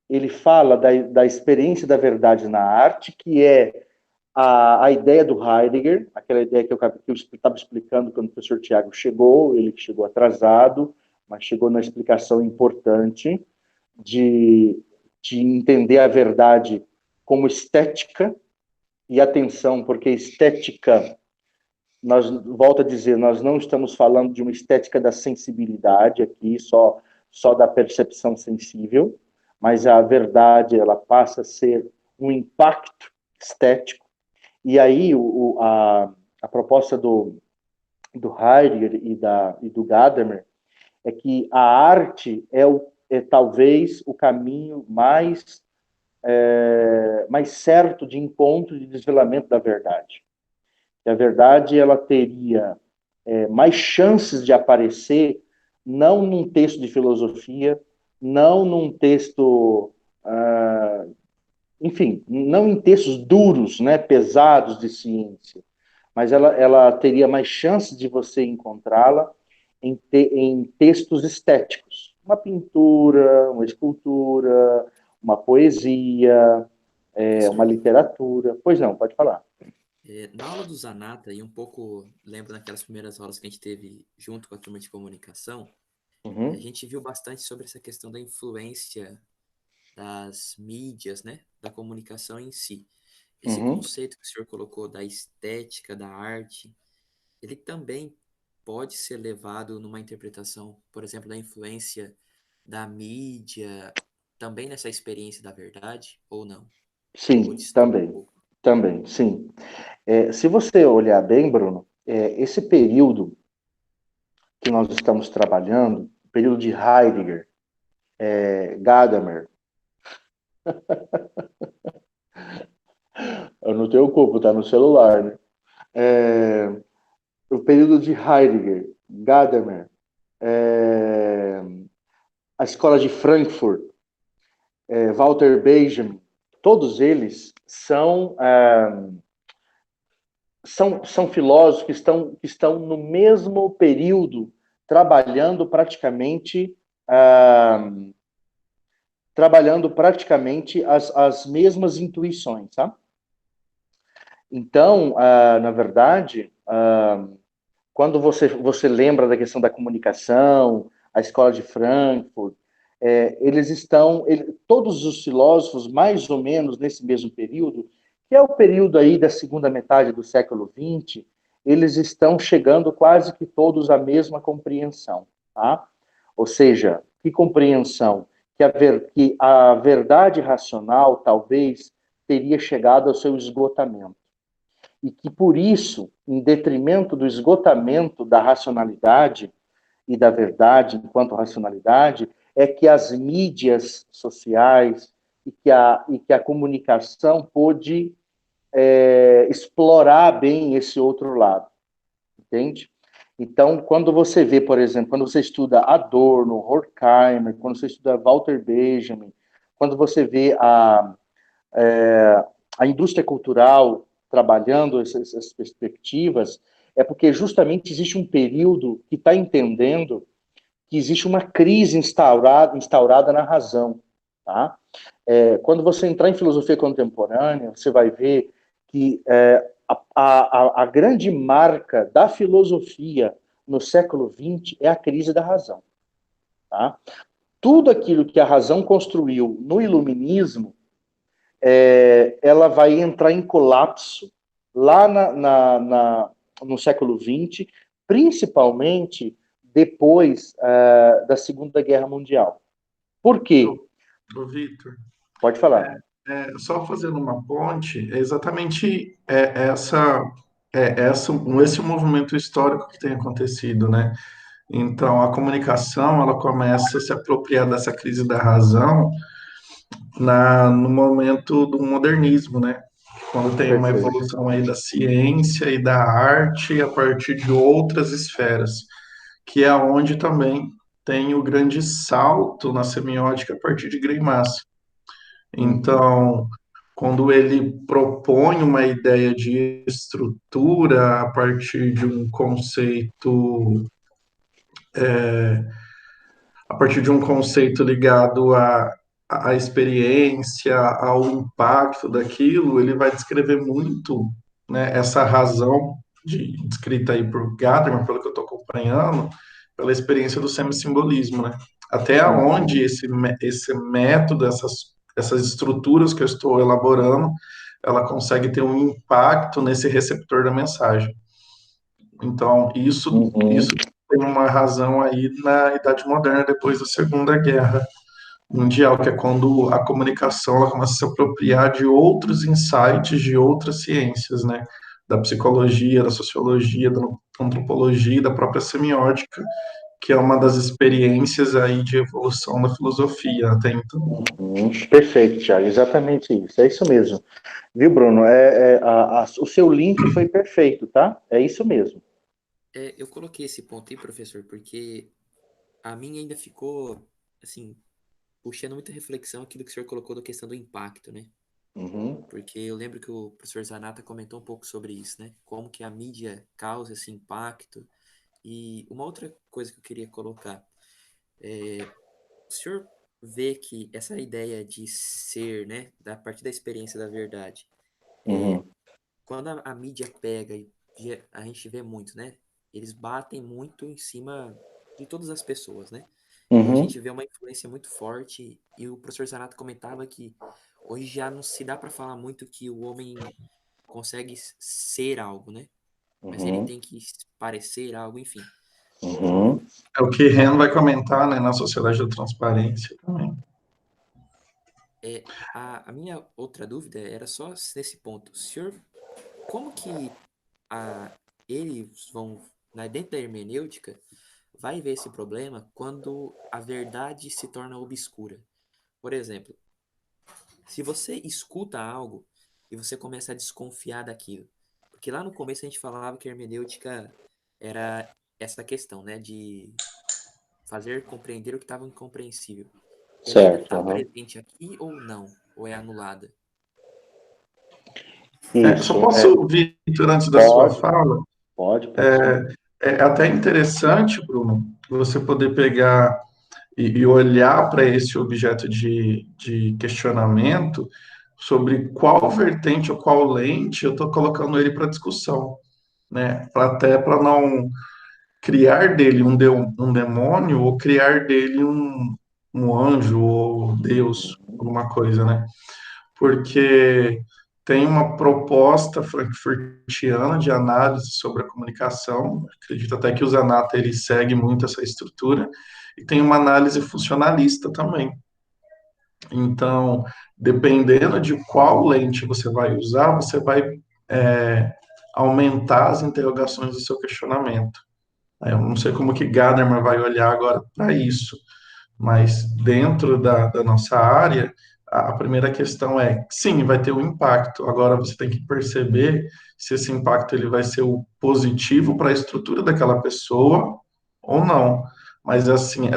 ele fala da experiência da verdade na arte, que é a ideia do Heidegger, aquela ideia que eu estava explicando quando o professor Tiago chegou, ele chegou atrasado, mas chegou na explicação importante de entender a verdade como estética, e atenção, porque estética, volto a dizer, nós não estamos falando de uma estética da sensibilidade aqui, só da percepção sensível, mas a verdade ela passa a ser um impacto estético. E aí a proposta do Heidegger e do Gadamer é que a arte é talvez o caminho mais certo de encontro e de desvelamento da verdade. E a verdade ela teria mais chances de aparecer não num texto de filosofia, não num texto enfim, não em textos duros, né, pesados de ciência, mas ela teria mais chances de você encontrá-la em textos estéticos. Uma pintura, uma escultura, uma poesia, uma literatura. Pois não, pode falar. Na aula do Zanata, e um pouco, lembro naquelas primeiras aulas que a gente teve junto com a turma de comunicação, a gente viu bastante sobre essa questão da influência das mídias, né, da comunicação em si. Esse conceito que o senhor colocou da estética, da arte, ele também pode ser levado numa interpretação, por exemplo, da influência da mídia, também nessa experiência da verdade, ou não? Sim, também, sim. Se você olhar bem, Bruno, esse período que nós estamos trabalhando, o período de Heidegger, Gadamer, Eu não tenho culpa, tá no celular, né? É, o período de Heidegger, Gadamer, é, a escola de Frankfurt, Walter Benjamin, todos eles são filósofos que estão no mesmo período trabalhando praticamente ah, as mesmas intuições, tá? Então, na verdade, quando você lembra da questão da comunicação, a escola de Frankfurt, todos os filósofos, mais ou menos nesse mesmo período, que é o período aí da segunda metade do século XX, eles estão chegando quase que todos à mesma compreensão, tá? Ou seja, que compreensão? Que a verdade racional talvez teria chegado ao seu esgotamento e que, por isso, em detrimento do esgotamento da racionalidade e da verdade enquanto racionalidade, é que as mídias sociais e que a comunicação pôde explorar bem esse outro lado, entende? Então, quando você vê, por exemplo, quando você estuda Adorno, Horkheimer, quando você estuda Walter Benjamin, quando você vê a indústria cultural trabalhando essas perspectivas, é porque justamente existe um período que está entendendo que existe uma crise instaurada na razão. Tá? Quando você entrar em filosofia contemporânea, você vai ver que a grande marca da filosofia no século XX é a crise da razão. Tá? Tudo aquilo que a razão construiu no iluminismo ela vai entrar em colapso lá no século XX, principalmente depois da Segunda Guerra Mundial. Por quê? Ô, Victor, Pode falar. só fazendo uma ponte, é exatamente esse movimento histórico que tem acontecido, né? Então, a comunicação, ela começa a se apropriar dessa crise da razão no momento do modernismo, né? Quando tem uma Perfeito. evolução aí da ciência e da arte a partir de outras esferas, que é onde também tem o grande salto na semiótica a partir de Greimas. Então, quando ele propõe uma ideia de estrutura a partir de um conceito, ligado à experiência, ao impacto daquilo, ele vai descrever muito, né, essa razão descrita aí por Gadamer, pelo que eu estou acompanhando, pela experiência do semi-simbolismo, né? Até onde esse método, essas estruturas que eu estou elaborando, ela consegue ter um impacto nesse receptor da mensagem. Então, isso tem uma razão aí na Idade Moderna, depois da Segunda Guerra Mundial, que é quando a comunicação ela começa a se apropriar de outros insights de outras ciências, né? Da psicologia, da sociologia, da antropologia, da própria semiótica, que é uma das experiências aí de evolução da filosofia até então. Perfeito, Thiago, exatamente isso. É isso mesmo. Viu, Bruno? O seu link foi perfeito, tá? É isso mesmo. Eu coloquei esse ponto aí, professor, porque a mim ainda ficou, assim, puxando muita reflexão aquilo que o senhor colocou da questão do impacto, né? Uhum. Porque eu lembro que o professor Zanata comentou um pouco sobre isso, né? Como que a mídia causa esse impacto. E uma outra coisa que eu queria colocar, o senhor vê que essa ideia de ser, né, da partir da experiência da verdade, é, Uhum. quando a mídia pega e a gente vê muito, né? Eles batem muito em cima de todas as pessoas, né? E a Uhum. gente vê uma influência muito forte. E o professor Zanato comentava que hoje já não se dá para falar muito que o homem consegue ser algo, né? Mas ele Uhum. tem que parecer algo, enfim. Uhum. É o que Ren vai comentar, né, na Sociedade da Transparência também. A minha outra dúvida era só nesse ponto. Senhor, como que eles vão, dentro da hermenêutica, vai ver esse problema quando a verdade se torna obscura? Por exemplo, se você escuta algo e você começa a desconfiar daquilo. Porque lá no começo a gente falava que a hermenêutica era essa questão, né, de fazer compreender o que estava incompreensível. Ela ainda Certo, está aham. presente aqui ou não? Ou é anulada? Só Isso, posso, Vitor, antes da sua pode, fala, pode sim. é até interessante, Bruno, você poder pegar e olhar para esse objeto de questionamento sobre qual vertente ou qual lente eu estou colocando ele para discussão, né? Até para não criar dele um demônio ou criar dele um anjo ou Deus, alguma coisa, né? Porque tem uma proposta frankfurtiana de análise sobre a comunicação, acredito até que o Zanata ele segue muito essa estrutura, e tem uma análise funcionalista também. Então, dependendo de qual lente você vai usar, você vai é, aumentar as interrogações do seu questionamento. Eu não sei como que Gadamer vai olhar agora para isso, mas dentro da nossa área, a primeira questão é, sim, vai ter um impacto. Agora você tem que perceber se esse impacto ele vai ser o positivo para a estrutura daquela pessoa ou não. Mas assim,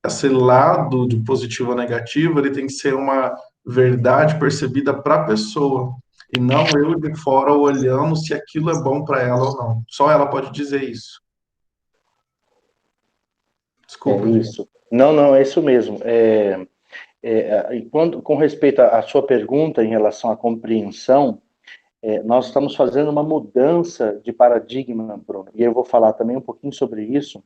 esse lado de positivo ou negativo, ele tem que ser uma verdade percebida para a pessoa. E não eu de fora olhando se aquilo é bom para ela ou não. Só ela pode dizer isso. É Desculpa, Vitor. isso. Não, não, é isso mesmo. E com respeito à sua pergunta em relação à compreensão, nós estamos fazendo uma mudança de paradigma, Bruno, e eu vou falar também um pouquinho sobre isso,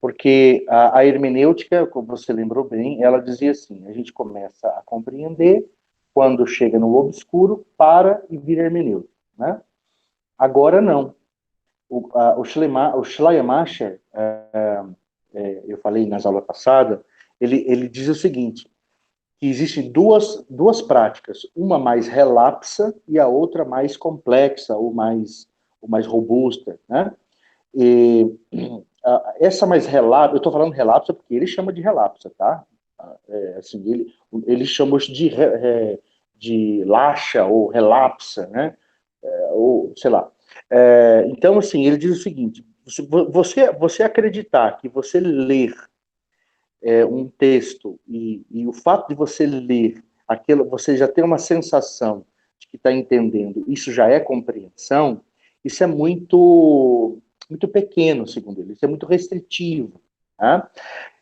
porque a hermenêutica, como você lembrou bem, ela dizia assim, a gente começa a compreender quando chega no obscuro, para e vira hermenêutica, né? Agora não. O Schleiermacher, eu falei nas aulas passadas, ele diz o seguinte, que existem duas práticas, uma mais relapsa e a outra mais complexa, ou mais robusta, né? E essa mais relapsa, eu estou falando relapsa porque ele chama de relapsa, tá? Assim, ele chama isso de laxa ou relapsa, né? Ou sei lá. Então, assim, ele diz o seguinte: você acreditar que você ler um texto e o fato de você ler aquilo, você já tem uma sensação de que está entendendo, isso já é compreensão, isso é muito pequeno, segundo ele, isso é muito restritivo. Tá?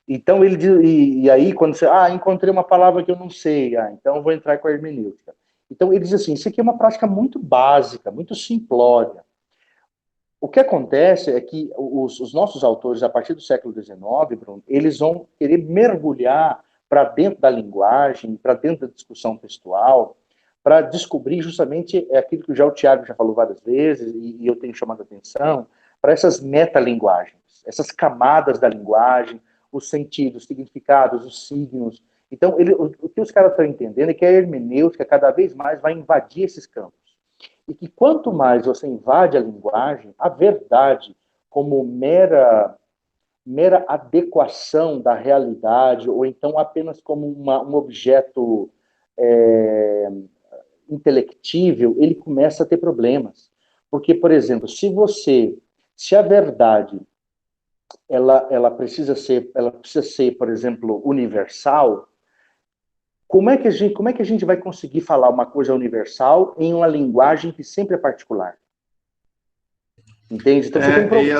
Então ele diz, e aí quando você, encontrei uma palavra que eu não sei, então eu vou entrar com a hermenêutica. Então ele diz assim, isso aqui é uma prática muito básica, muito simplória. O que acontece é que os nossos autores, a partir do século XIX, Bruno, eles vão querer mergulhar para dentro da linguagem, para dentro da discussão textual, para descobrir justamente aquilo que já o Tiago já falou várias vezes, e eu tenho chamado a atenção, para essas metalinguagens, essas camadas da linguagem, os sentidos, os significados, os signos. Então, o que os caras estão entendendo é que a hermenêutica cada vez mais vai invadir esses campos. E que quanto mais você invade a linguagem, a verdade, como mera adequação da realidade, ou então apenas como um objeto intelectível, ele começa a ter problemas. Porque, por exemplo, se a verdade ela precisa ser, por exemplo, universal, como é que a gente vai conseguir falar uma coisa universal em uma linguagem que sempre é particular? Entende? Então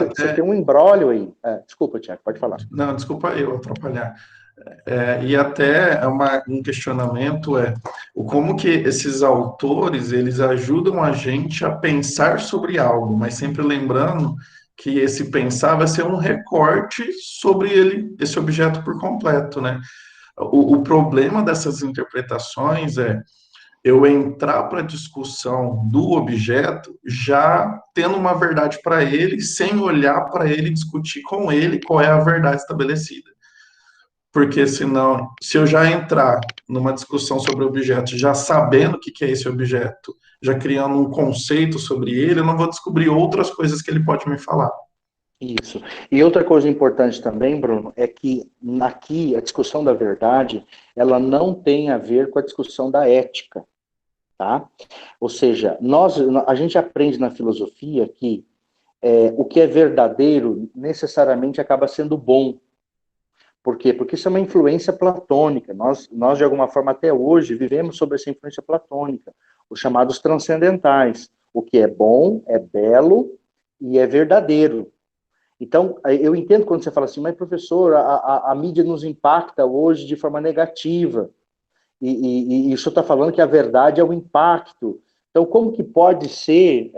você tem um imbróglio aí. Desculpa, Tiago, pode falar. Não, desculpa eu atrapalhar. E até um questionamento o como que esses autores eles ajudam a gente a pensar sobre algo, mas sempre lembrando que esse pensar vai ser um recorte sobre esse objeto por completo, né? O problema dessas interpretações é eu entrar para a discussão do objeto já tendo uma verdade para ele, sem olhar para ele e discutir com ele qual é a verdade estabelecida. Porque senão, se eu já entrar numa discussão sobre o objeto, já sabendo o que é esse objeto, já criando um conceito sobre ele, eu não vou descobrir outras coisas que ele pode me falar. Isso. E outra coisa importante também, Bruno, é que aqui a discussão da verdade, ela não tem a ver com a discussão da ética. tá? Ou seja, a gente aprende na filosofia que o que é verdadeiro necessariamente acaba sendo bom. Por quê? Porque isso é uma influência platônica. Nós, de alguma forma, até hoje, vivemos sob essa influência platônica, os chamados transcendentais. O que é bom, é belo e é verdadeiro. Então, eu entendo quando você fala assim, mas professor, a mídia nos impacta hoje de forma negativa. E o senhor está falando que a verdade é o impacto. Então, como que pode ser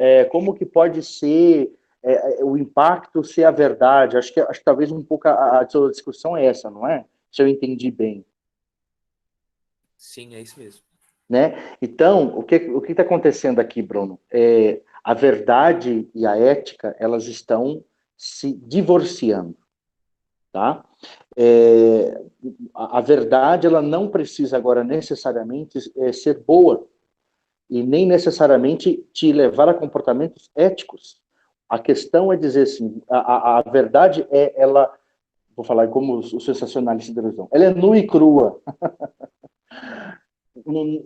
o impacto ser a verdade? Acho que talvez um pouco a sua discussão é essa, não é? Se eu entendi bem. Sim, é isso mesmo. Né? Então, o que está acontecendo aqui, Bruno? A verdade e a ética, elas estão se divorciando, tá? A verdade, ela não precisa agora necessariamente ser boa e nem necessariamente te levar a comportamentos éticos. A questão é dizer assim, a verdade ela, vou falar como os sensacionalistas dizem, ela é nua e crua.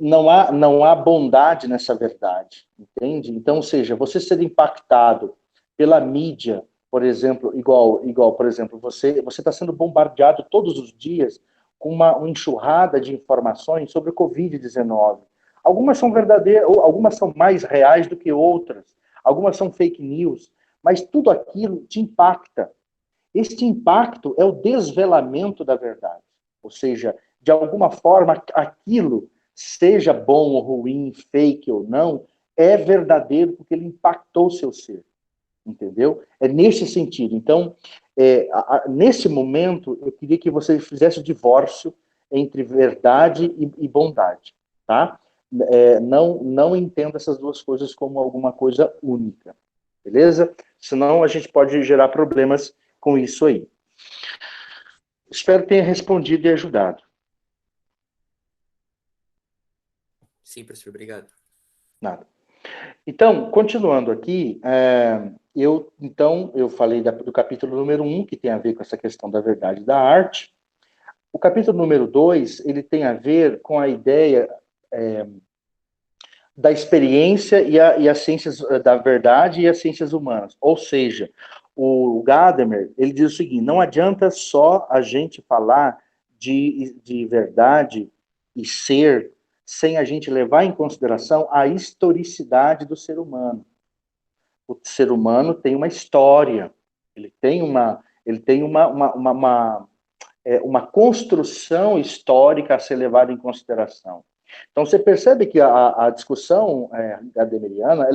Não há bondade nessa verdade, entende? Então, ou seja, você ser impactado pela mídia, por exemplo, igual por exemplo, você está sendo bombardeado todos os dias com uma enxurrada de informações sobre o Covid-19. Algumas são verdadeiras, ou algumas são mais reais do que outras, algumas são fake news, mas tudo aquilo te impacta. Este impacto é o desvelamento da verdade. Ou seja, de alguma forma, aquilo, seja bom ou ruim, fake ou não, é verdadeiro porque ele impactou o seu ser. Entendeu? É nesse sentido. Então, nesse momento, eu queria que você fizesse o divórcio entre verdade e bondade. Tá? Não entenda essas duas coisas como alguma coisa única. Beleza? Senão a gente pode gerar problemas com isso aí. Espero que tenha respondido e ajudado. Sim, professor, obrigado. Nada. Então, continuando aqui, eu falei do capítulo número 1, que tem a ver com essa questão da verdade e da arte. O capítulo número 2, ele tem a ver com a ideia da experiência e as ciências da verdade e as ciências humanas. Ou seja, o Gadamer, ele diz o seguinte, não adianta só a gente falar de verdade e ser sem a gente levar em consideração a historicidade do ser humano. O ser humano tem uma história, ele tem uma construção histórica a ser levada em consideração. Então você percebe que a discussão gadameriana,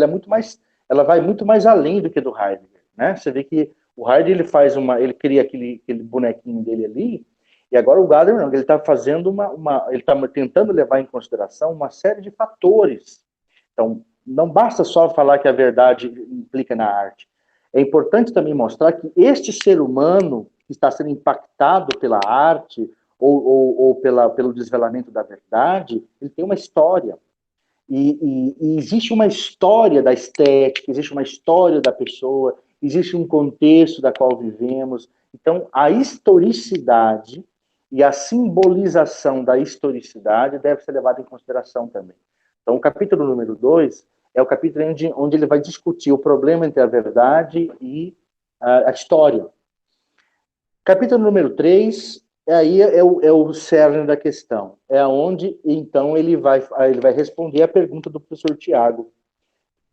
ela vai muito mais além do que do Heidegger, né? Você vê que o Heidegger ele cria aquele bonequinho dele ali, e agora o Gadamer não, ele está fazendo ele está tentando levar em consideração uma série de fatores. Então não basta só falar que a verdade implica na arte. É importante também mostrar que este ser humano que está sendo impactado pela arte ou pelo desvelamento da verdade, ele tem uma história. E existe uma história da estética, existe uma história da pessoa, existe um contexto da qual vivemos. Então, a historicidade e a simbolização da historicidade deve ser levada em consideração também. Então, o capítulo número 2 é o capítulo onde ele vai discutir o problema entre a verdade e a história. Capítulo número 3, aí é o cerne da questão. É onde, então, ele vai responder a pergunta do professor Tiago,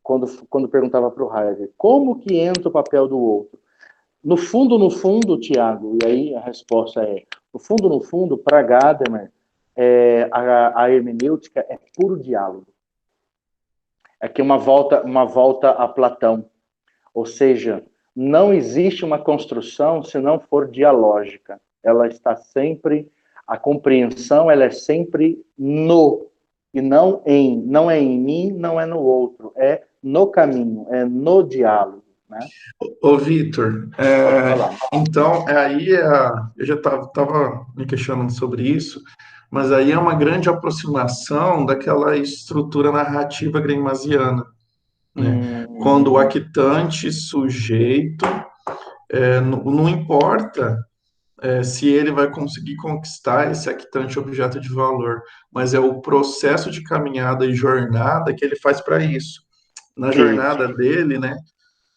quando perguntava para o Heidegger, como que entra o papel do outro? No fundo, Tiago, e aí a resposta é, no fundo, para Gadamer, a hermenêutica é puro diálogo. Aqui uma volta a Platão. Ou seja, não existe uma construção se não for dialógica. Ela está sempre, a compreensão ela é sempre no, e não é em mim, não é no outro, é no caminho, é no diálogo. Né? Ô, Vitor, então, eu já estava me questionando sobre isso, mas aí é uma grande aproximação daquela estrutura narrativa gramsciana, né? Quando o actante, sujeito, não importa se ele vai conseguir conquistar esse actante objeto de valor, mas é o processo de caminhada e jornada que ele faz para isso. Na Isso. jornada dele, né,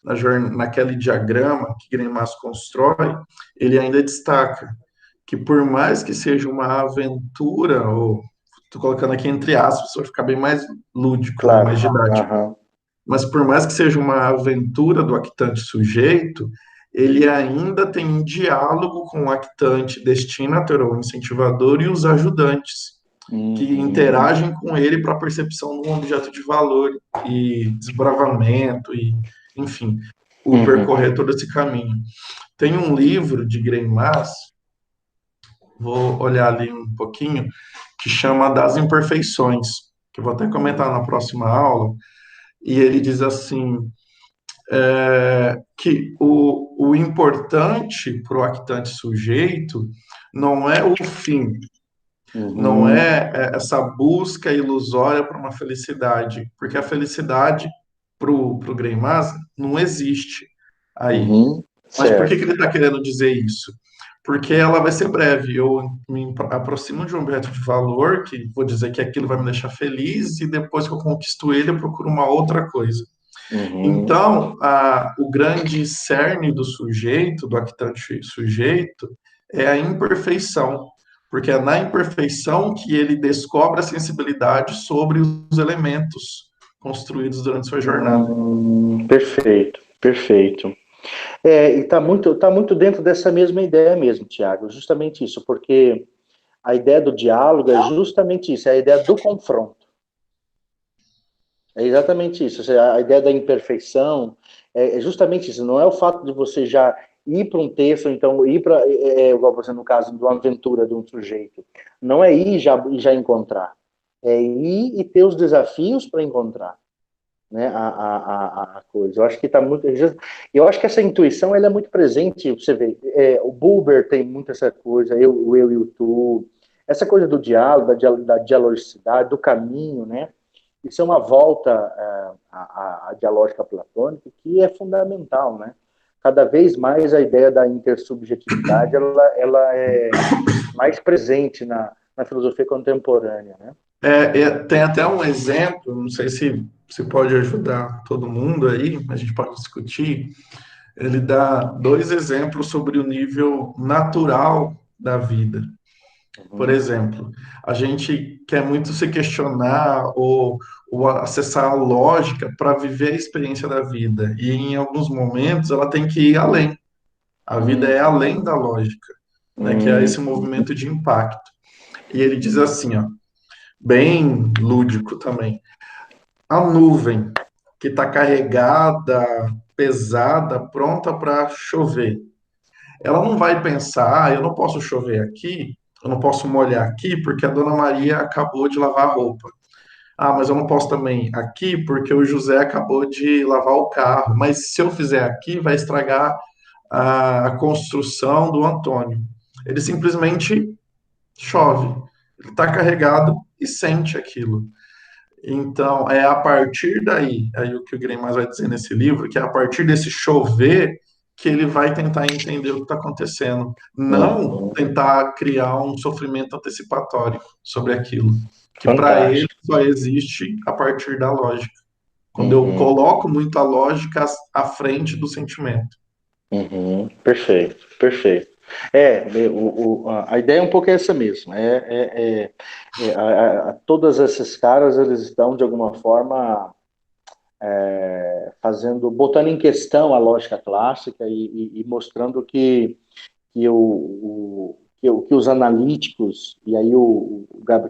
naquele diagrama que Greimas constrói, ele ainda destaca que por mais que seja uma aventura, ou estou colocando aqui entre aspas, para ficar bem mais lúdico, né, mais Claro. didático, Aham. mas por mais que seja uma aventura do actante sujeito, ele ainda tem um diálogo com o actante destinatar ou incentivador e os ajudantes, que Uhum. interagem com ele para a percepção de um objeto de valor e desbravamento e, enfim, o Uhum. percorrer todo esse caminho. Tem um livro de Greimas, vou olhar ali um pouquinho, que chama Das Imperfeições, que eu vou até comentar na próxima aula, e ele diz assim, que o importante para o actante sujeito não é o fim, não Uhum. é essa busca ilusória para uma felicidade, porque a felicidade para o Greimas não existe aí. Uhum. Mas por que Certo. ele está querendo dizer isso? Porque ela vai ser breve. Eu me aproximo de um objeto de valor, que vou dizer que aquilo vai me deixar feliz, e depois que eu conquisto ele, eu procuro uma outra coisa. Uhum. Então, o grande cerne do sujeito, do actante sujeito, é a imperfeição, porque é na imperfeição que ele descobre a sensibilidade sobre os elementos construídos durante sua jornada. Perfeito, perfeito. E tá muito dentro dessa mesma ideia mesmo, Tiago, justamente isso, porque a ideia do diálogo é justamente isso, é a ideia do confronto. É exatamente isso, ou seja, a ideia da imperfeição é justamente isso, não é o fato de você já ir para um texto, então ir para, igual você no caso de uma aventura de um sujeito, não é ir e já encontrar, é ir e ter os desafios para encontrar, né, a coisa. Eu acho que está muito. Eu acho que essa intuição ela é muito presente. Você vê, o Buber tem muito essa coisa, eu e o tu, essa coisa do diálogo, da dialogicidade, do caminho, né? Isso é uma volta à dialógica platônica que é fundamental, né? Cada vez mais a ideia da intersubjetividade ela é mais presente na filosofia contemporânea, né? Tem até um exemplo, não sei se pode ajudar todo mundo aí, a gente pode discutir. Ele dá dois exemplos sobre o nível natural da vida. Por Uhum. exemplo, a gente quer muito se questionar ou acessar a lógica para viver a experiência da vida. E em alguns momentos ela tem que ir além. A vida é além da Uhum. lógica, né? Que é esse Uhum. movimento de impacto. E ele diz assim, ó, bem lúdico também. A nuvem que está carregada, pesada, pronta para chover. Ela não vai pensar, eu não posso chover aqui, eu não posso molhar aqui porque a Dona Maria acabou de lavar a roupa. Mas eu não posso também aqui porque o José acabou de lavar o carro. Mas se eu fizer aqui, vai estragar a construção do Antônio. Ele simplesmente chove. Ele está carregado e sente aquilo. Então, é a partir daí, aí o que o Greimas vai dizer nesse livro, que é a partir desse chover que ele vai tentar entender o que está acontecendo, não Uhum. tentar criar um sofrimento antecipatório sobre aquilo, que para ele Fantástico. só existe a partir da lógica. Quando eu Uhum. coloco muito a lógica à frente do sentimento. Uhum. Perfeito, perfeito. A ideia é um pouco essa mesmo. Todas esses caras eles estão de alguma forma botando em questão a lógica clássica e mostrando que os analíticos, e aí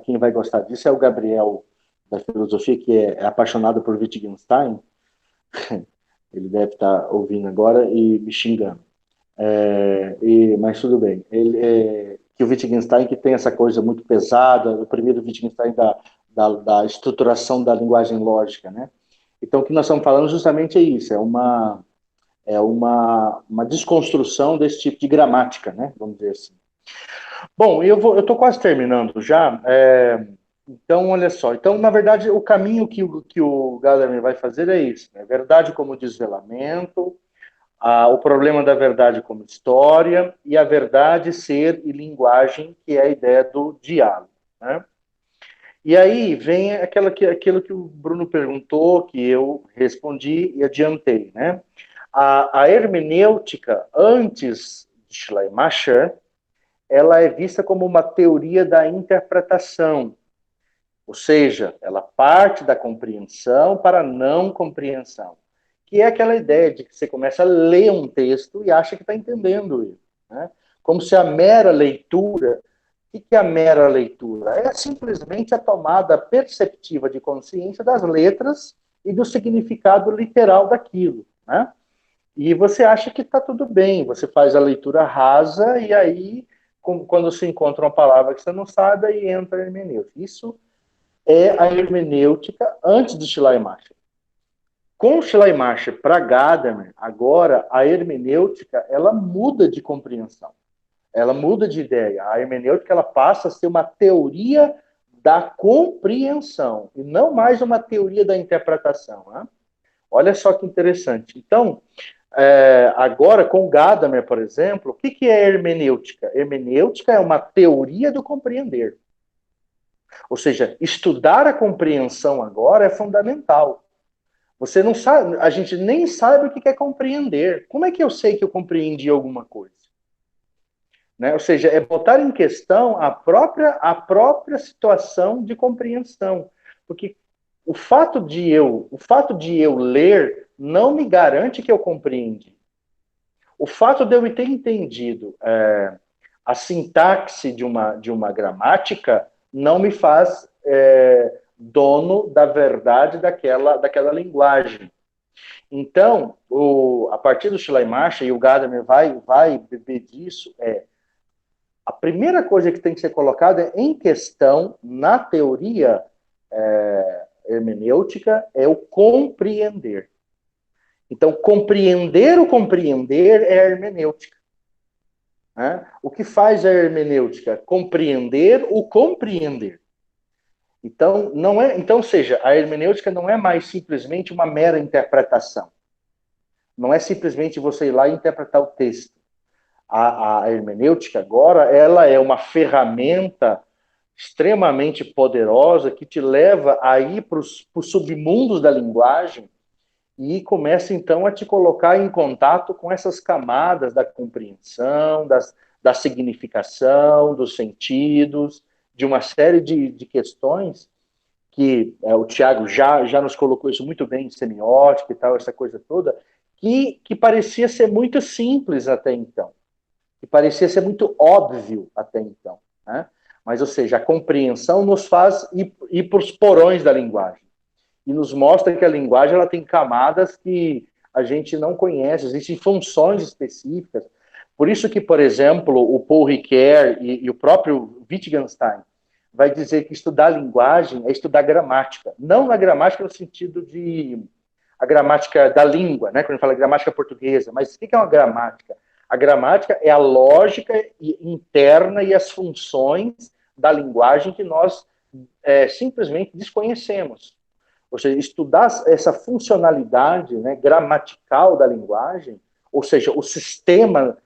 quem vai gostar disso é o Gabriel da filosofia, que é apaixonado por Wittgenstein, ele deve estar ouvindo agora e me xingando. Mas tudo bem. Que o Wittgenstein que tem essa coisa muito pesada, o primeiro Wittgenstein da estruturação da linguagem lógica, né? Então, o que nós estamos falando justamente é isso, uma desconstrução desse tipo de gramática, né? Vamos dizer assim. Bom, eu estou quase terminando já. Então, olha só. Então, na verdade, o caminho que o Gadamer vai fazer é isso, né? Verdade como desvelamento, o problema da verdade como história e a verdade, ser e linguagem, que é a ideia do diálogo, né? E aí vem aquilo que o Bruno perguntou, que eu respondi e adiantei, né? A hermenêutica, antes de Schleiermacher, ela é vista como uma teoria da interpretação, ou seja, ela parte da compreensão para a não compreensão, que é aquela ideia de que você começa a ler um texto e acha que está entendendo ele, né? Como se a mera leitura... O que é a mera leitura? É simplesmente a tomada perceptiva de consciência das letras e do significado literal daquilo, né? E você acha que está tudo bem, você faz a leitura rasa e aí, quando se encontra uma palavra que você não sabe, aí entra a hermenêutica. Isso é a hermenêutica antes de Schleiermacher. Com Schleiermacher para Gadamer, agora a hermenêutica ela muda de compreensão. Ela muda de ideia. A hermenêutica ela passa a ser uma teoria da compreensão e não mais uma teoria da interpretação, né? Olha só que interessante. Então, agora com Gadamer, por exemplo, o que é hermenêutica? Hermenêutica é uma teoria do compreender. Ou seja, estudar a compreensão agora é fundamental. Você não sabe, a gente nem sabe o que é compreender. Como é que eu sei que eu compreendi alguma coisa? Né? Ou seja, é botar em questão a própria situação de compreensão. Porque o fato de eu ler não me garante que eu compreendi. O fato de eu ter entendido a sintaxe de uma gramática não me faz dono da verdade daquela linguagem. Então, a partir do Schleiermacher, e o Gadamer vai beber disso, a primeira coisa que tem que ser colocada em questão na teoria hermenêutica é o compreender. Então, compreender o compreender é a hermenêutica. Né? O que faz a hermenêutica? Compreender o compreender. Então, ou seja, a hermenêutica não é mais simplesmente uma mera interpretação. Não é simplesmente você ir lá e interpretar o texto. A hermenêutica agora, ela é uma ferramenta extremamente poderosa que te leva a ir para os submundos da linguagem e começa, então, a te colocar em contato com essas camadas da compreensão, da significação, dos sentidos, de uma série de questões que o Tiago já nos colocou isso muito bem, semiótica e tal, essa coisa toda, que parecia ser muito simples até então, que parecia ser muito óbvio até então, né? Mas, ou seja, a compreensão nos faz ir para os porões da linguagem e nos mostra que a linguagem ela tem camadas que a gente não conhece, existem funções específicas. Por isso que, por exemplo, o Paul Ricoeur e o próprio Wittgenstein vai dizer que estudar linguagem é estudar gramática. Não na gramática no sentido de a gramática da língua, né? Quando a gente fala gramática portuguesa, mas o que é uma gramática? A gramática é a lógica interna e as funções da linguagem que nós simplesmente desconhecemos. Ou seja, estudar essa funcionalidade, né, gramatical da linguagem, ou seja, o sistema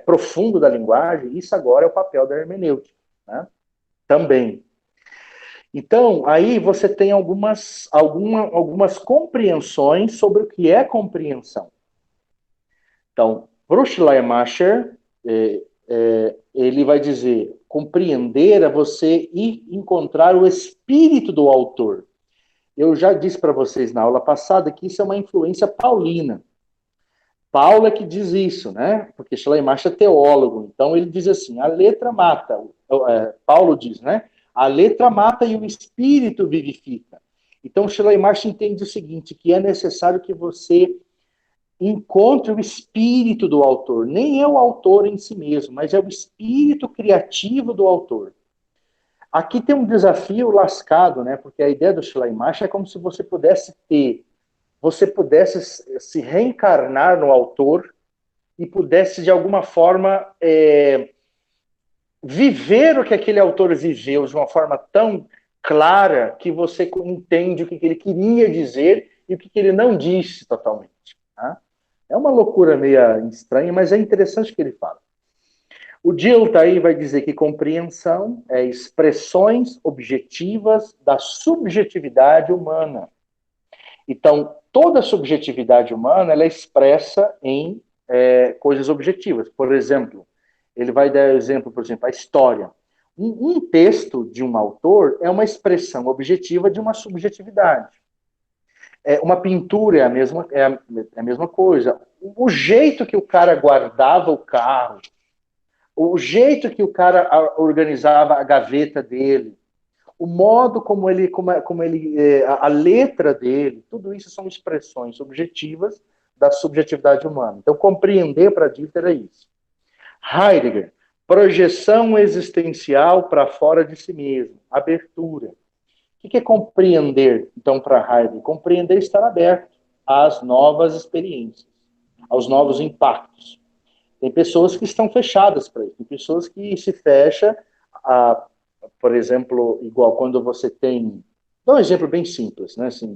profundo da linguagem, isso agora é o papel da hermenêutica, né? Também. Então, aí você tem algumas compreensões sobre o que é compreensão. Então, para o Schleiermacher, ele vai dizer, compreender é você ir encontrar o espírito do autor. Eu já disse para vocês na aula passada que isso é uma influência paulina. Paulo é que diz isso, né? Porque Schleiermacher é teólogo, então ele diz assim, a letra mata, Paulo diz, né? A letra mata e o espírito vivifica. Então Schleiermacher entende o seguinte, que é necessário que você encontre o espírito do autor. Nem é o autor em si mesmo, mas é o espírito criativo do autor. Aqui tem um desafio lascado, né? Porque a ideia do Schleiermacher é como se você pudesse se reencarnar no autor e pudesse, de alguma forma, viver o que aquele autor viveu de uma forma tão clara que você entende o que ele queria dizer e o que ele não disse totalmente. Tá? É uma loucura meio estranha, mas é interessante o que ele fala. O Dilthey vai dizer que compreensão é expressões objetivas da subjetividade humana. Então, toda subjetividade humana ela é expressa em coisas objetivas. Por exemplo, ele vai dar exemplo, por exemplo, a história. Um texto de um autor é uma expressão objetiva de uma subjetividade. Uma pintura é a mesma coisa. O jeito que o cara guardava o carro, o jeito que o cara organizava a gaveta dele, o modo como ele a letra dele, tudo isso são expressões subjetivas da subjetividade humana. Então, compreender para Dilthey era isso. Heidegger, projeção existencial para fora de si mesmo, abertura. O que é compreender, então, para Heidegger? Compreender é estar aberto às novas experiências, aos novos impactos. Tem pessoas que estão fechadas para isso, tem pessoas que se fecham a, por exemplo, igual quando você tem... Dá um exemplo bem simples, né? Assim,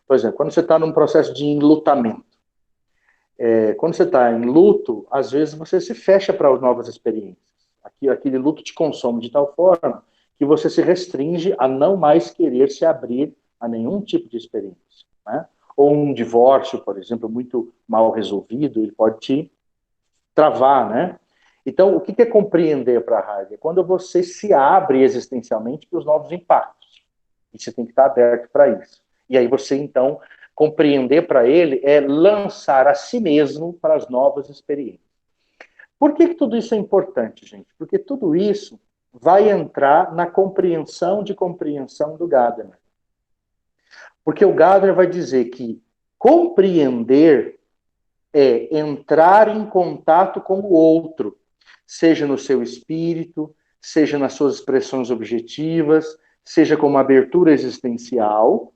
por exemplo, quando você está num processo de enlutamento. Quando você está em luto, às vezes você se fecha para as novas experiências. Aquele luto te consome de tal forma que você se restringe a não mais querer se abrir a nenhum tipo de experiência. Né? Ou um divórcio, por exemplo, muito mal resolvido, ele pode te travar, né? Então, o que é compreender para a Heidegger? Quando você se abre existencialmente para os novos impactos. E você tem que estar aberto para isso. E aí você, então, compreender para ele é lançar a si mesmo para as novas experiências. Por que tudo isso é importante, gente? Porque tudo isso vai entrar na compreensão do Gadamer. Porque o Gadamer vai dizer que compreender é entrar em contato com o outro, seja no seu espírito, seja nas suas expressões objetivas, seja como abertura existencial,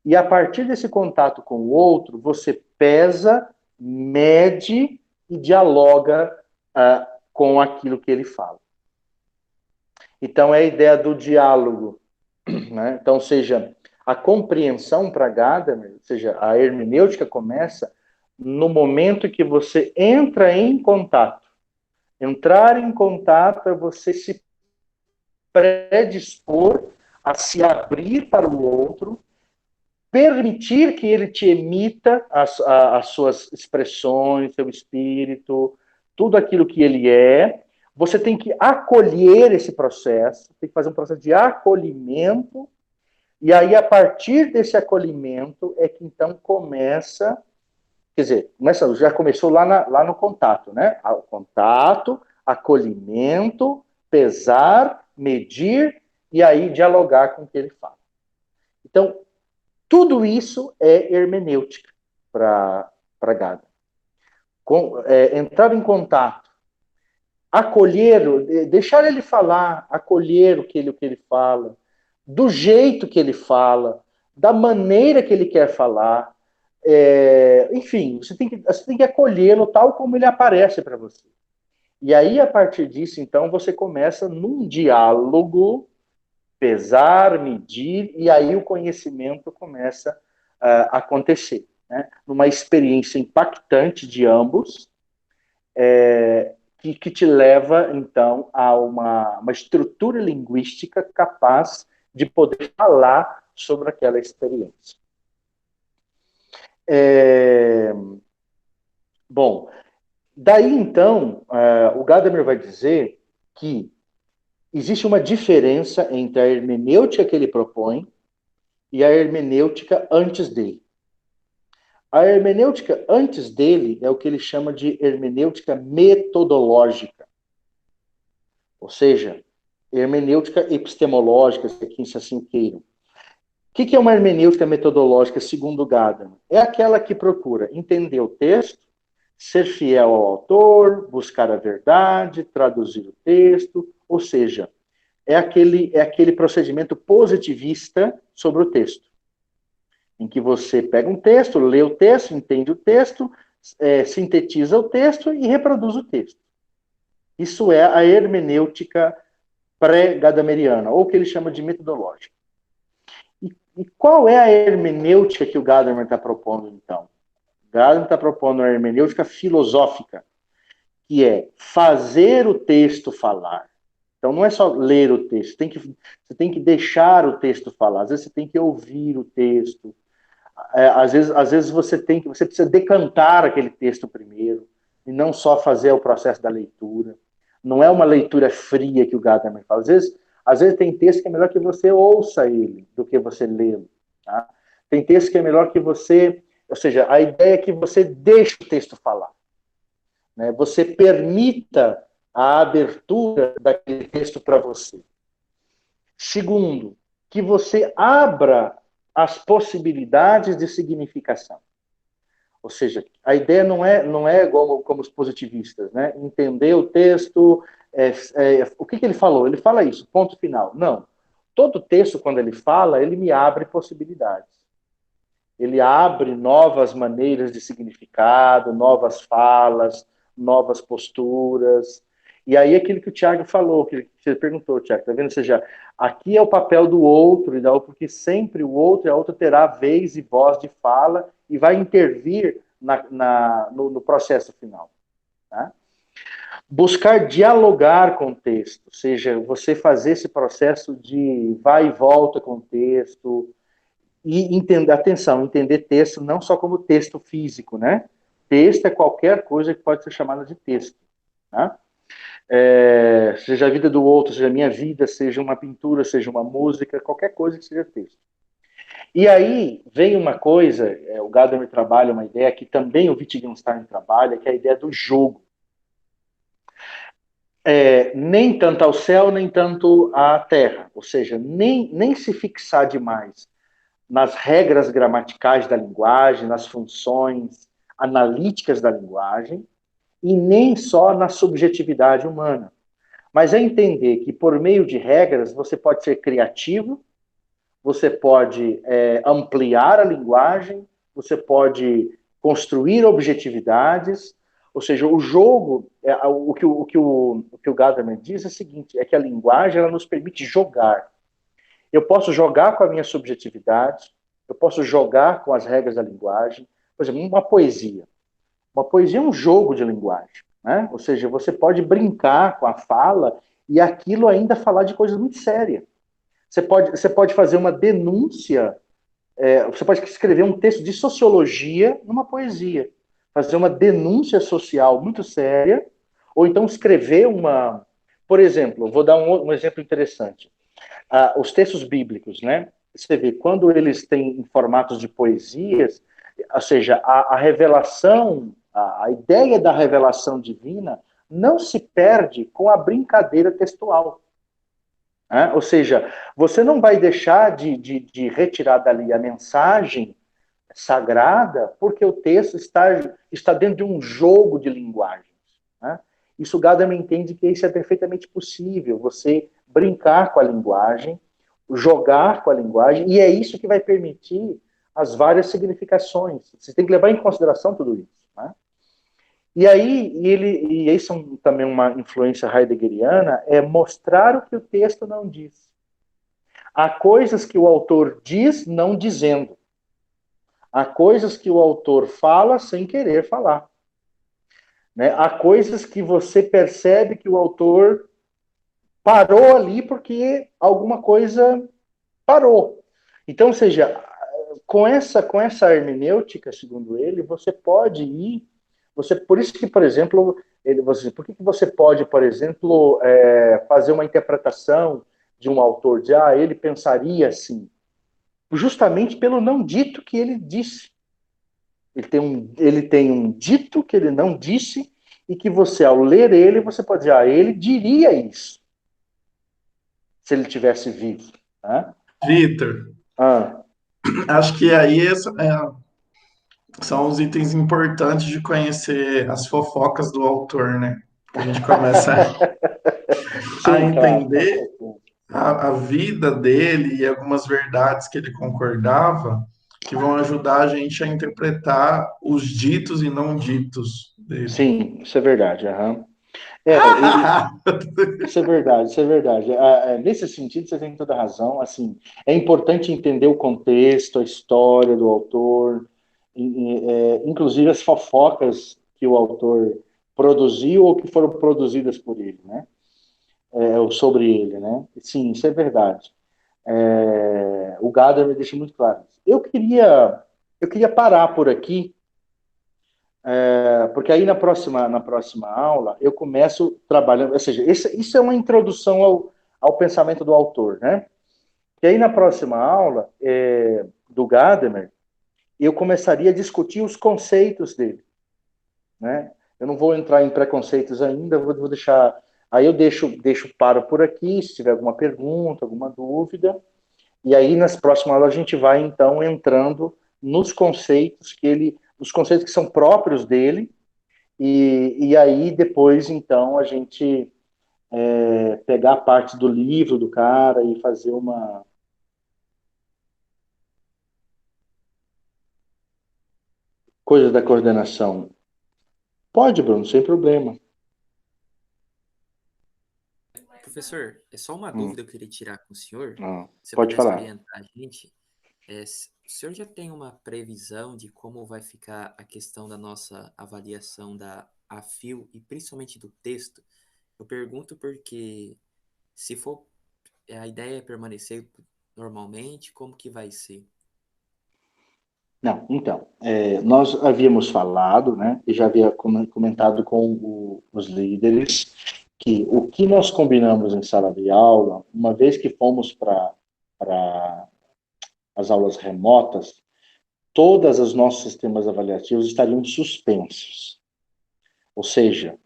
e a partir desse contato com o outro, você pesa, mede e dialoga com aquilo que ele fala. Então, é a ideia do diálogo. Né? Então, seja, a compreensão para Gadamer, ou seja, a hermenêutica começa no momento que você entra em contato. Entrar em contato é você se predispor a se abrir para o outro, permitir que ele te emita as suas expressões, seu espírito, tudo aquilo que ele é. Você tem que acolher esse processo, tem que fazer um processo de acolhimento, e aí, a partir desse acolhimento, é que então começa... Quer dizer, já começou lá no contato, né? O contato, acolhimento, pesar, medir e aí dialogar com o que ele fala. Então, tudo isso é hermenêutica para Gadamer. Entrar em contato, acolher, deixar ele falar, acolher o que ele fala, do jeito que ele fala, da maneira que ele quer falar. Enfim, você tem que acolhê-lo tal como ele aparece para você. E aí, a partir disso, então, você começa num diálogo, pesar, medir, e aí o conhecimento começa a acontecer. Né? Numa experiência impactante de ambos, que te leva, então, a uma estrutura linguística capaz de poder falar sobre aquela experiência. Bom, daí então, o Gadamer vai dizer que existe uma diferença entre a hermenêutica que ele propõe e a hermenêutica antes dele. A hermenêutica antes dele é o que ele chama de hermenêutica metodológica. Ou seja, hermenêutica epistemológica, se assim queiram. O que é uma hermenêutica metodológica, segundo Gadamer? É aquela que procura entender o texto, ser fiel ao autor, buscar a verdade, traduzir o texto, ou seja, é aquele procedimento positivista sobre o texto, em que você pega um texto, lê o texto, entende o texto, sintetiza o texto e reproduz o texto. Isso é a hermenêutica pré-gadameriana, ou o que ele chama de metodológica. E qual é a hermenêutica que o Gadamer está propondo, então? Gadamer está propondo uma hermenêutica filosófica, que é fazer o texto falar. Então, não é só ler o texto, você tem que deixar o texto falar. Às vezes, você tem que ouvir o texto. Às vezes você precisa decantar aquele texto primeiro, e não só fazer o processo da leitura. Não é uma leitura fria que o Gadamer fala. Às vezes tem texto que é melhor que você ouça ele do que você lê-lo. Tá? Tem texto que é melhor que você... Ou seja, a ideia é que você deixe o texto falar. Né? Você permita a abertura daquele texto para você. Segundo, que você abra as possibilidades de significação. Ou seja, a ideia não é como os positivistas, né? Entender o texto, o que ele falou? Ele fala isso, ponto final. Não. Todo texto, quando ele fala, ele me abre possibilidades. Ele abre novas maneiras de significado, novas falas, novas posturas. E aí aquilo que o Tiago falou, que você perguntou, Tiago, tá vendo? Ou seja, aqui é o papel do outro, porque sempre o outro e a outra terá vez e voz de fala e vai intervir no processo final. Tá? Buscar dialogar com o texto, ou seja, você fazer esse processo de vai e volta com o texto, e entender texto não só como texto físico, né? Texto é qualquer coisa que pode ser chamada de texto. Né? Seja a vida do outro, seja a minha vida, seja uma pintura, seja uma música, qualquer coisa que seja texto. E aí vem uma coisa, o Gadamer trabalha uma ideia que também o Wittgenstein trabalha, que é a ideia do jogo. Nem tanto ao céu, nem tanto à terra. Ou seja, nem se fixar demais nas regras gramaticais da linguagem, nas funções analíticas da linguagem, e nem só na subjetividade humana. Mas é entender que, por meio de regras, você pode ser criativo, você pode ampliar a linguagem, você pode construir objetividades, ou seja, o jogo, o que o Gadamer diz é o seguinte, é que a linguagem ela nos permite jogar. Eu posso jogar com a minha subjetividade, eu posso jogar com as regras da linguagem. Por exemplo, uma poesia. Uma poesia é um jogo de linguagem. Né? Ou seja, você pode brincar com a fala e aquilo ainda falar de coisas muito sérias. Você pode fazer uma denúncia, você pode escrever um texto de sociologia numa poesia. Fazer uma denúncia social muito séria, ou então escrever uma... Por exemplo, vou dar um exemplo interessante. Os textos bíblicos, né? Você vê, quando eles têm em formatos de poesias, ou seja, a revelação, a ideia da revelação divina não se perde com a brincadeira textual. Né? Ou seja, você não vai deixar de retirar dali a mensagem sagrada porque o texto está dentro de um jogo de linguagens. Né? Isso o Gadamer entende que isso é perfeitamente possível, você brincar com a linguagem, jogar com a linguagem, e é isso que vai permitir as várias significações. Você tem que levar em consideração tudo isso. Né? E aí, isso é também uma influência heideggeriana, é mostrar o que o texto não diz. Há coisas que o autor diz não dizendo. Há coisas que o autor fala sem querer falar. Né? Há coisas que você percebe que o autor parou ali porque alguma coisa parou. Então, ou seja, com essa hermenêutica, segundo ele, você pode ir... por isso que, por exemplo, por que você pode, por exemplo, fazer uma interpretação de um autor, dizer, ele pensaria assim, justamente pelo não dito que ele disse. Ele tem um dito que ele não disse e que você, ao ler ele, você pode dizer, ele diria isso, se ele tivesse vivo. Né? Vitor, acho que aí são os itens importantes de conhecer as fofocas do autor, né? A gente começa a entender a vida dele e algumas verdades que ele concordava que vão ajudar a gente a interpretar os ditos e não ditos dele. Sim, isso é verdade. Uhum. Isso é verdade, isso é verdade. Nesse sentido, você tem toda a razão. Assim, é importante entender o contexto, a história do autor. inclusive as fofocas que o autor produziu ou que foram produzidas por ele, né? Ou sobre ele, né? Sim, isso é verdade. O Gadamer me deixa muito claro. Eu queria parar por aqui, porque aí na próxima aula eu começo trabalhando, ou seja, isso é uma introdução ao pensamento do autor, né? E aí na próxima aula do Gadamer, eu começaria a discutir os conceitos dele, né? Eu não vou entrar em preconceitos ainda, vou deixar. Aí eu paro por aqui, se tiver alguma pergunta, alguma dúvida, e aí nas próximas aulas a gente vai então entrando nos conceitos os conceitos que são próprios dele, e aí depois então a gente pegar a parte do livro do cara e fazer uma coisa da coordenação. Pode, Bruno, sem problema. Professor, é só uma Hum, dúvida que eu queria tirar com o senhor. não. Se você Pode pudesse falar. orientar a gente, o senhor já tem uma previsão de como vai ficar a questão da nossa avaliação da AFIL e principalmente do texto? Eu pergunto porque se for a ideia é permanecer normalmente, como que vai ser? Não, então, nós havíamos falado, né, e já havia comentado com os líderes, que o que nós combinamos em sala de aula, uma vez que fomos para as aulas remotas, todos os nossos sistemas avaliativos estariam suspensos. Ou seja,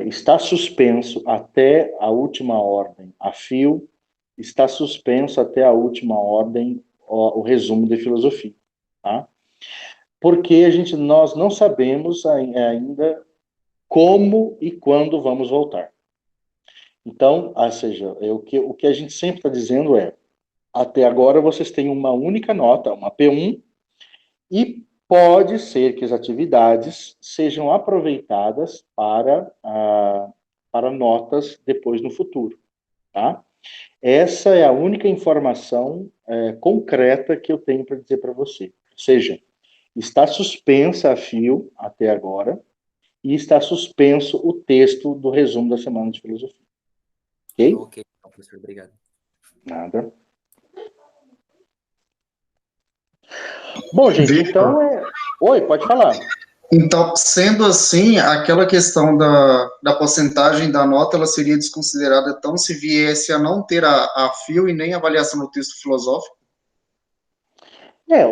está suspenso até a última ordem a fio, está suspenso até a última ordem o resumo de filosofia. Tá? Porque nós não sabemos ainda como e quando vamos voltar. Então, ou seja, o que a gente sempre está dizendo até agora vocês têm uma única nota, uma P1, e pode ser que as atividades sejam aproveitadas para notas depois no futuro, tá? Essa é a única informação concreta que eu tenho para dizer para você. Ou seja, está suspensa a fio até agora e está suspenso o texto do resumo da Semana de Filosofia. Ok? Ok, então, professor, obrigado. Nada. Bom, gente, então Victor, Oi, pode falar. então, sendo assim, aquela questão da porcentagem da nota, ela seria desconsiderada, então, se viesse a não ter a fio e nem avaliação no texto filosófico?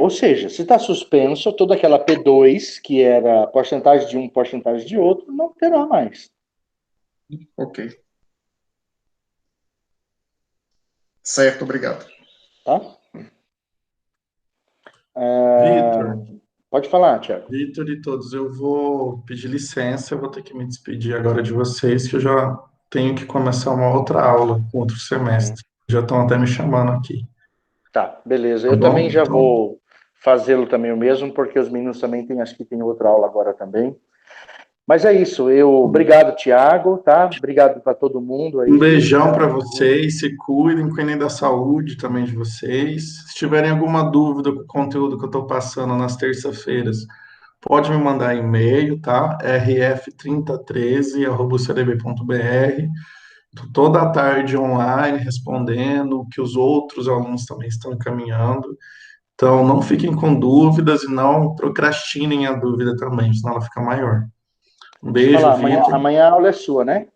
Ou seja, se está suspenso, toda aquela P2, que era porcentagem de um, porcentagem de outro, não terá mais. Ok. Certo, obrigado. Tá? Vitor, Pode falar, Tiago. Vitor e todos, eu vou pedir licença, eu vou ter que me despedir agora de vocês, que eu já tenho que começar uma outra aula, um outro Uhum. semestre. Já estão até me chamando aqui, Tá, beleza. tá Eu também bom? já Então, vou fazê-lo também o mesmo, porque os meninos também têm, acho que tem outra aula agora também. Mas é isso. Obrigado, Tiago, tá? Obrigado para todo mundo um aí. beijão para vocês, se cuidem da saúde também de vocês. Se tiverem alguma dúvida com o conteúdo que eu estou passando nas terças-feiras, pode me mandar e-mail, tá? rf3013@ucdb.br. Tô toda a tarde online respondendo, o que os outros alunos também estão encaminhando. Então, não fiquem com dúvidas e não procrastinem a dúvida também, senão ela fica maior. Um Deixa eu beijo, falar, amanhã, Vitor. amanhã a aula é sua, né?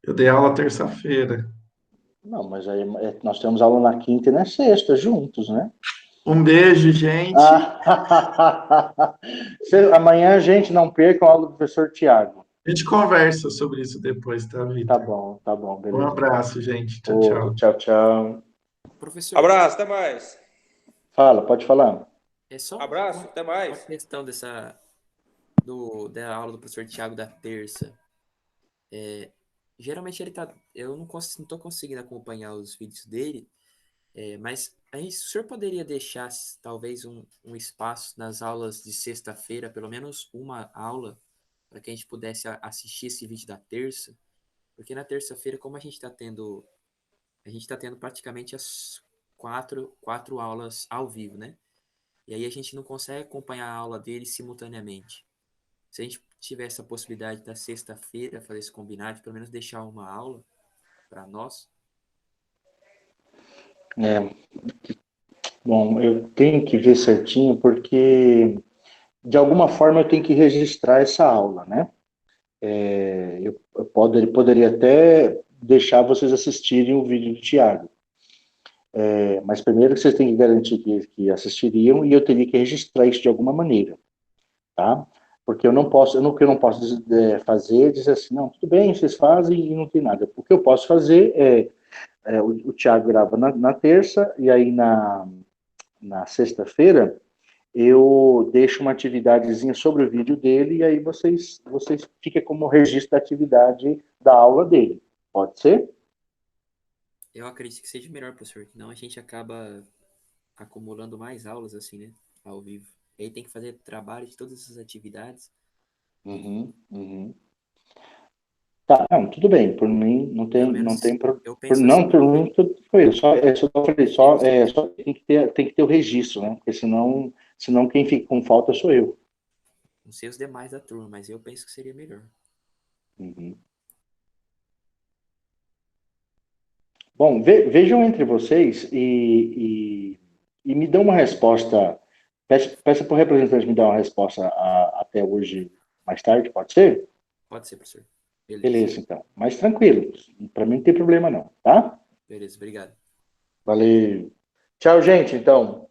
Eu dei aula terça-feira. Não, mas aí nós temos aula na quinta e na sexta, juntos, né? Um beijo, gente. Ah, amanhã, gente, não percam a aula do professor Tiago. A gente conversa sobre isso depois, tá, Vitor? Tá bom, Um beleza, então. abraço, gente. Tchau, Outro, tchau. tchau, tchau. Professor, Abraço, até mais. Fala, pode falar. é só Abraço, até uma mais. questão da aula do professor Tiago da terça. Geralmente ele tá. Eu não tô conseguindo acompanhar os vídeos dele, mas aí o senhor poderia deixar talvez um espaço nas aulas de sexta-feira, pelo menos uma aula, para que a gente pudesse assistir esse vídeo da terça? Porque na terça-feira, como a gente tá tendo praticamente as quatro aulas ao vivo, né? E aí a gente não consegue acompanhar a aula dele simultaneamente. Se a gente tiver essa possibilidade da sexta-feira fazer esse combinado, pelo menos deixar uma aula para nós. Bom, eu tenho que ver certinho, porque de alguma forma eu tenho que registrar essa aula, né? Eu poderia até deixar vocês assistirem o vídeo do Tiago. Mas primeiro vocês têm que garantir que assistiriam e eu teria que registrar isso de alguma maneira, tá? Porque eu não posso, o que eu não posso fazer é dizer assim, não, tudo bem, vocês fazem e não tem nada. O que eu posso fazer o Tiago grava na terça e aí na sexta-feira eu deixo uma atividadezinha sobre o vídeo dele e aí vocês fica como registro da atividade da aula dele. Pode ser? Eu acredito que seja melhor, professor, senão a gente acaba acumulando mais aulas assim, né? Ao vivo. E aí tem que fazer trabalho de todas essas atividades. Uhum. Tá, não, tudo bem, por mim Pelo não menos tem eu penso assim. não, por mim tudo foi, só eu falei, só tem que ter o registro, né? Porque senão quem fica com falta sou eu. Não sei os demais da turma, mas eu penso que seria melhor. Uhum. Bom, vejam entre vocês e me dão uma resposta. Peça para o representante me dar uma resposta até hoje mais tarde, pode ser? Pode ser, professor. Beleza. Beleza, então. Mas tranquilo, para mim não tem problema não, tá? Beleza, obrigado. Valeu. Tchau, gente, então.